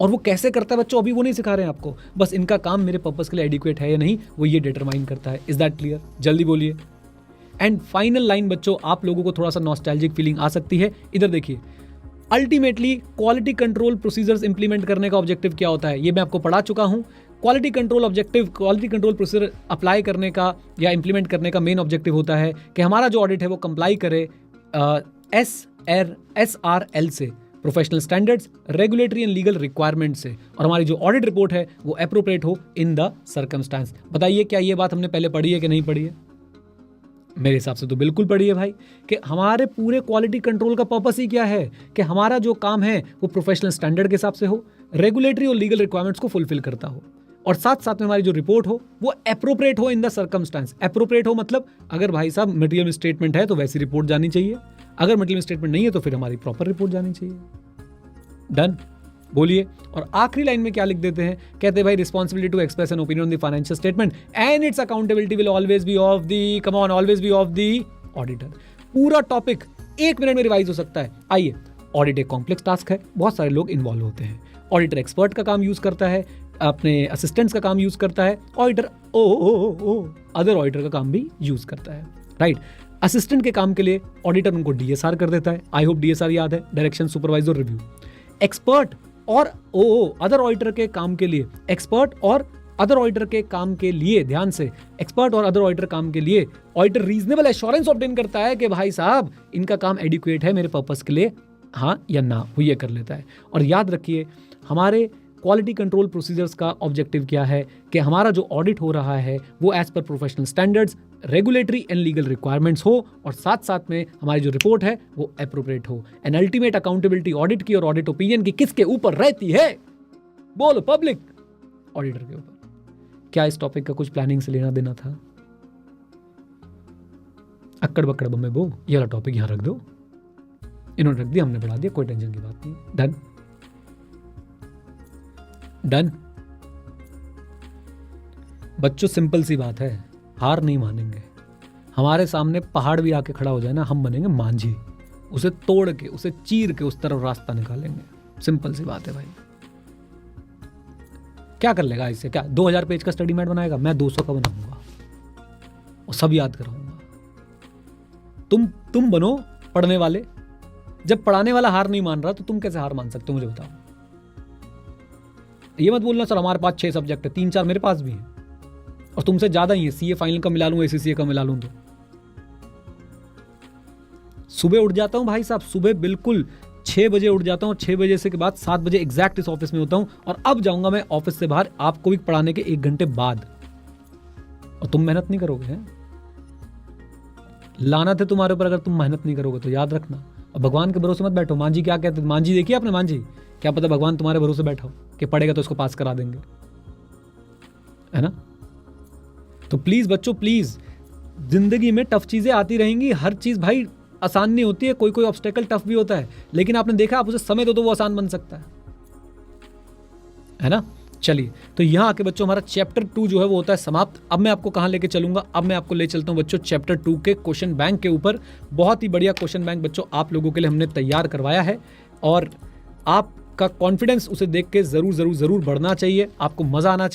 और वो कैसे करता है बच्चों, अभी वो नहीं सिखा रहे हैं आपको, बस इनका काम मेरे पर्पस के लिए एडिक्वेट है या नहीं, वो ये डिटरमाइन करता है। Is that clear? जल्दी बोलिए। एंड फाइनल लाइन बच्चों, आप लोगों को थोड़ा सा नॉस्टैल्जिक फीलिंग आ सकती है। इधर देखिए, ultimately quality control procedures implement करने का ऑब्जेक्टिव क्या होता है, ये मैं आपको पढ़ा चुका हूं। क्वालिटी कंट्रोल प्रोसीजर अप्लाई करने का या इंप्लीमेंट करने का मेन ऑब्जेक्टिव होता है कि हमारा जो ऑडिट है वो कंप्लाई करे SRL से, professional standards, regulatory and legal requirement से, और हमारी जो ऑडिट रिपोर्ट है वो अप्रोप्रिएट हो इन द सर्कमस्टांस। बताइए क्या ये बात हमने पहले पढ़ी है कि नहीं पढ़ी है? मेरे हिसाब से तो बिल्कुल पढ़ी है भाई, कि हमारे पूरे क्वालिटी कंट्रोल का पर्पस ही क्या है कि हमारा जो काम है वो प्रोफेशनल स्टैंडर्ड के हिसाब से हो, रेगुलेटरी और लीगल रिक्वायरमेंट्स को फुलफिल करता हो, और साथ साथ में हमारी जो रिपोर्ट हो वो अप्रोप्रिएट हो इन द सर्कमस्टांस। अप्रोप्रिएट हो मतलब अगर भाई साहब मटेरियल स्टेटमेंट है तो वैसी रिपोर्ट जानी चाहिए, अगर मटेरियल स्टेटमेंट नहीं है तो फिर हमारी प्रॉपर रिपोर्ट जानी चाहिए। डन? बोलिए। और आखिरी लाइन में क्या लिख देते हैं, कहते हैं भाई responsibility to express an opinion on the financial statement and its accountability will always be of the, come on, always be of the auditor. पूरा टॉपिक 1 मिनट में रिवाइज हो सकता है। आइए, ऑडिट एक कॉम्प्लेक्स टास्क है, बहुत सारे लोग इन्वॉल्व होते हैं। ऑडिटर एक्सपर्ट का काम यूज करता है, अपने असिस्टेंट्स का काम यूज करता है, ऑडिटर अदर ऑडिटर का काम भी यूज करता है, राइट। असिस्टेंट के काम के लिए ऑडिटर उनको डीएसआर कर देता है। आई होप डीएसआर याद है, डायरेक्शन, सुपरवाइजर, रिव्यू। एक्सपर्ट और अदर ऑडिटर के काम के लिए, एक्सपर्ट और अदर ऑडिटर के काम के लिए, ध्यान से, एक्सपर्ट और अदर ऑडिटर काम के लिए ऑडिटर रीजनेबल एश्योरेंस ऑब्टेन करता है कि भाई साहब इनका काम एडिक्वेट है मेरे पर्पस के लिए, हाँ या ना, वो ये कर लेता है। और याद रखिए, हमारे क्वालिटी कंट्रोल प्रोसीजर्स का ऑब्जेक्टिव क्या है कि हमारा जो ऑडिट हो रहा है वो as per professional standards, regulatory and legal requirements हो, और साथ साथ में हमारी जो रिपोर्ट है वो अप्रोप्रिएट हो। एंड अल्टीमेट अकाउंटेबिलिटी ऑडिट की और ऑडिट ओपिनियन की किसके ऊपर रहती है? बोलो, पब्लिक, ऑडिटर के ऊपर। क्या इस टॉपिक का कुछ प्लानिंग से लेना देना था? अक्कड़ बक्कड़ बम्बे बो, ये वाला टॉपिक यहां रख दो, इन्होंने रख दिया, हमने बढ़ा दिया, कोई टेंशन की बात नहीं। डन? डन? बच्चों सिंपल सी बात है, हार नहीं मानेंगे। हमारे सामने पहाड़ भी आके खड़ा हो जाए ना, हम बनेंगे मांझी, उसे तोड़ के, उसे चीर के उस तरफ रास्ता निकालेंगे। सिंपल सी बात है भाई। क्या कर लेगा इससे? क्या 2000 पेज का स्टडी मैट बनाएगा? मैं 200 का बनाऊंगा और सब याद कराऊंगा। तुम बनो पढ़ने वाले। जब पढ़ाने वाला हार नहीं मान रहा तो तुम कैसे हार मान सकते हो, मुझे बताओ। ये मत बोलना सर हमारे पास 6 सब्जेक्ट है, 3-4 मेरे पास भी है। और तुमसे ज़्यादा ही है, सीए फाइनल का मिला लूँ, एसीसीए का मिला लूँ तो। सुबह उठ जाता हूँ भाई साहब, सुबह बिल्कुल 6 बजे उठ जाता हूँ, 6 बजे से के बाद 7 बजे एग्जैक्ट इस ऑफिस में होता हूँ, और अब जाऊंगा मैं ऑफिस से बाहर आपको भी पढ़ाने के 1 घंटे बाद। और तुम मेहनत नहीं करोगे हैं? लानत है तुम्हारे ऊपर अगर तुम मेहनत नहीं करोगे तो, याद रखना। और भगवान के भरोसे मत बैठो। मांझी क्या कहते हैं, मांझी देखिए आपने, मांझी, क्या पता भगवान तुम्हारे भरोसे बैठा हो कि पढ़ेगा तो इसको पास करा देंगे, है ना। तो प्लीज बच्चों, प्लीज, जिंदगी में टफ चीजें आती रहेंगी, हर चीज भाई आसान नहीं होती है, कोई कोई ऑब्स्टेकल टफ भी होता है, लेकिन आपने देखा आप उसे समय दो तो वो आसान बन सकता है ना। चलिए, तो यहां आके बच्चों हमारा चैप्टर 2 जो है वो होता है समाप्त। अब मैं आपको कहां लेके चलूंगा, अब मैं आपको ले चलता हूं बच्चों चैप्टर 2 के क्वेश्चन बैंक के ऊपर। बहुत ही बढ़िया क्वेश्चन बैंक बच्चों आप लोगों के लिए हमने तैयार करवाया है, और आपका कॉन्फिडेंस उसे देख के जरूर जरूर जरूर बढ़ना चाहिए, आपको मजा आना चाहिए।